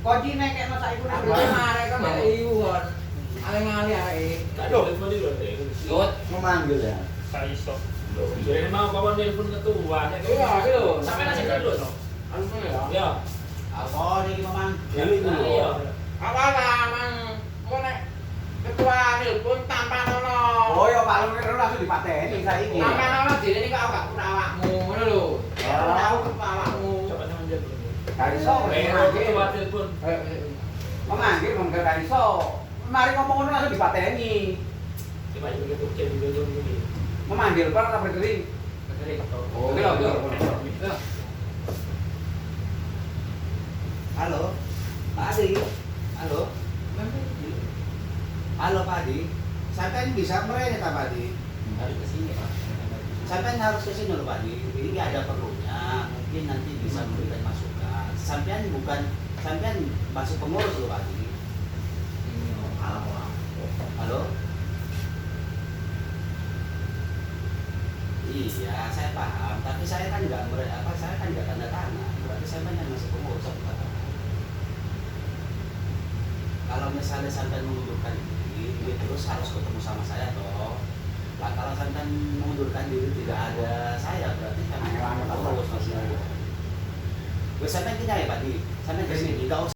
kunci nek nek masa iku Aku kemarin kan mbak Iwan. Ale-ale arek. Aduh, telepon dulu deh. Yot. Memanggil ya. Saya iso. Jadi mau kawan telepon ketua. Iya, gitu. Sampai nasi dulu no. Anu ya. Ya. apa nih memang Iya. Apa lah mang kok nek ketua nelpon tanpa nono. Oh ya Pak Lurah langsung dipateni saiki. Tanpa nono dene iki kok gak pura awakmu ngono lho. Ya tahu pura awakmu. Coba sama dia dulu. Gak iso Ketua telepon. memanggil mengkel gak iso. Mari ngomong ngono langsung dipateni. Coba juga tuh kirim dulu dulu. Memanggil Pak apa berdiri? Oh, Oke, oke. halo Pak Adi, halo Pak Adi, sampai bisa merengek Pak Adi, Harus ke sini, Pak. sampai harus ke sini loh Pak Adi, ini nggak ada perlunya, mungkin nanti bisa memberikan masukan, sampean bukan sampean masuk pengurus loh Pak Adi. Ini alam orang. Halo? Iya, saya paham, tapi saya kan nggak saya kan nggak tanda tangan, berarti saya kan yang masih pengurus satu kata. Kalau misalnya sampai mengundurkan diri, dia terus harus ketemu sama saya toh. Lah kalau sampai mengundurkan diri tidak ada saya, berarti kan pengurus masih ada. Gue sampai tidak ya Pak Di, sampai ke sini, nggak usah.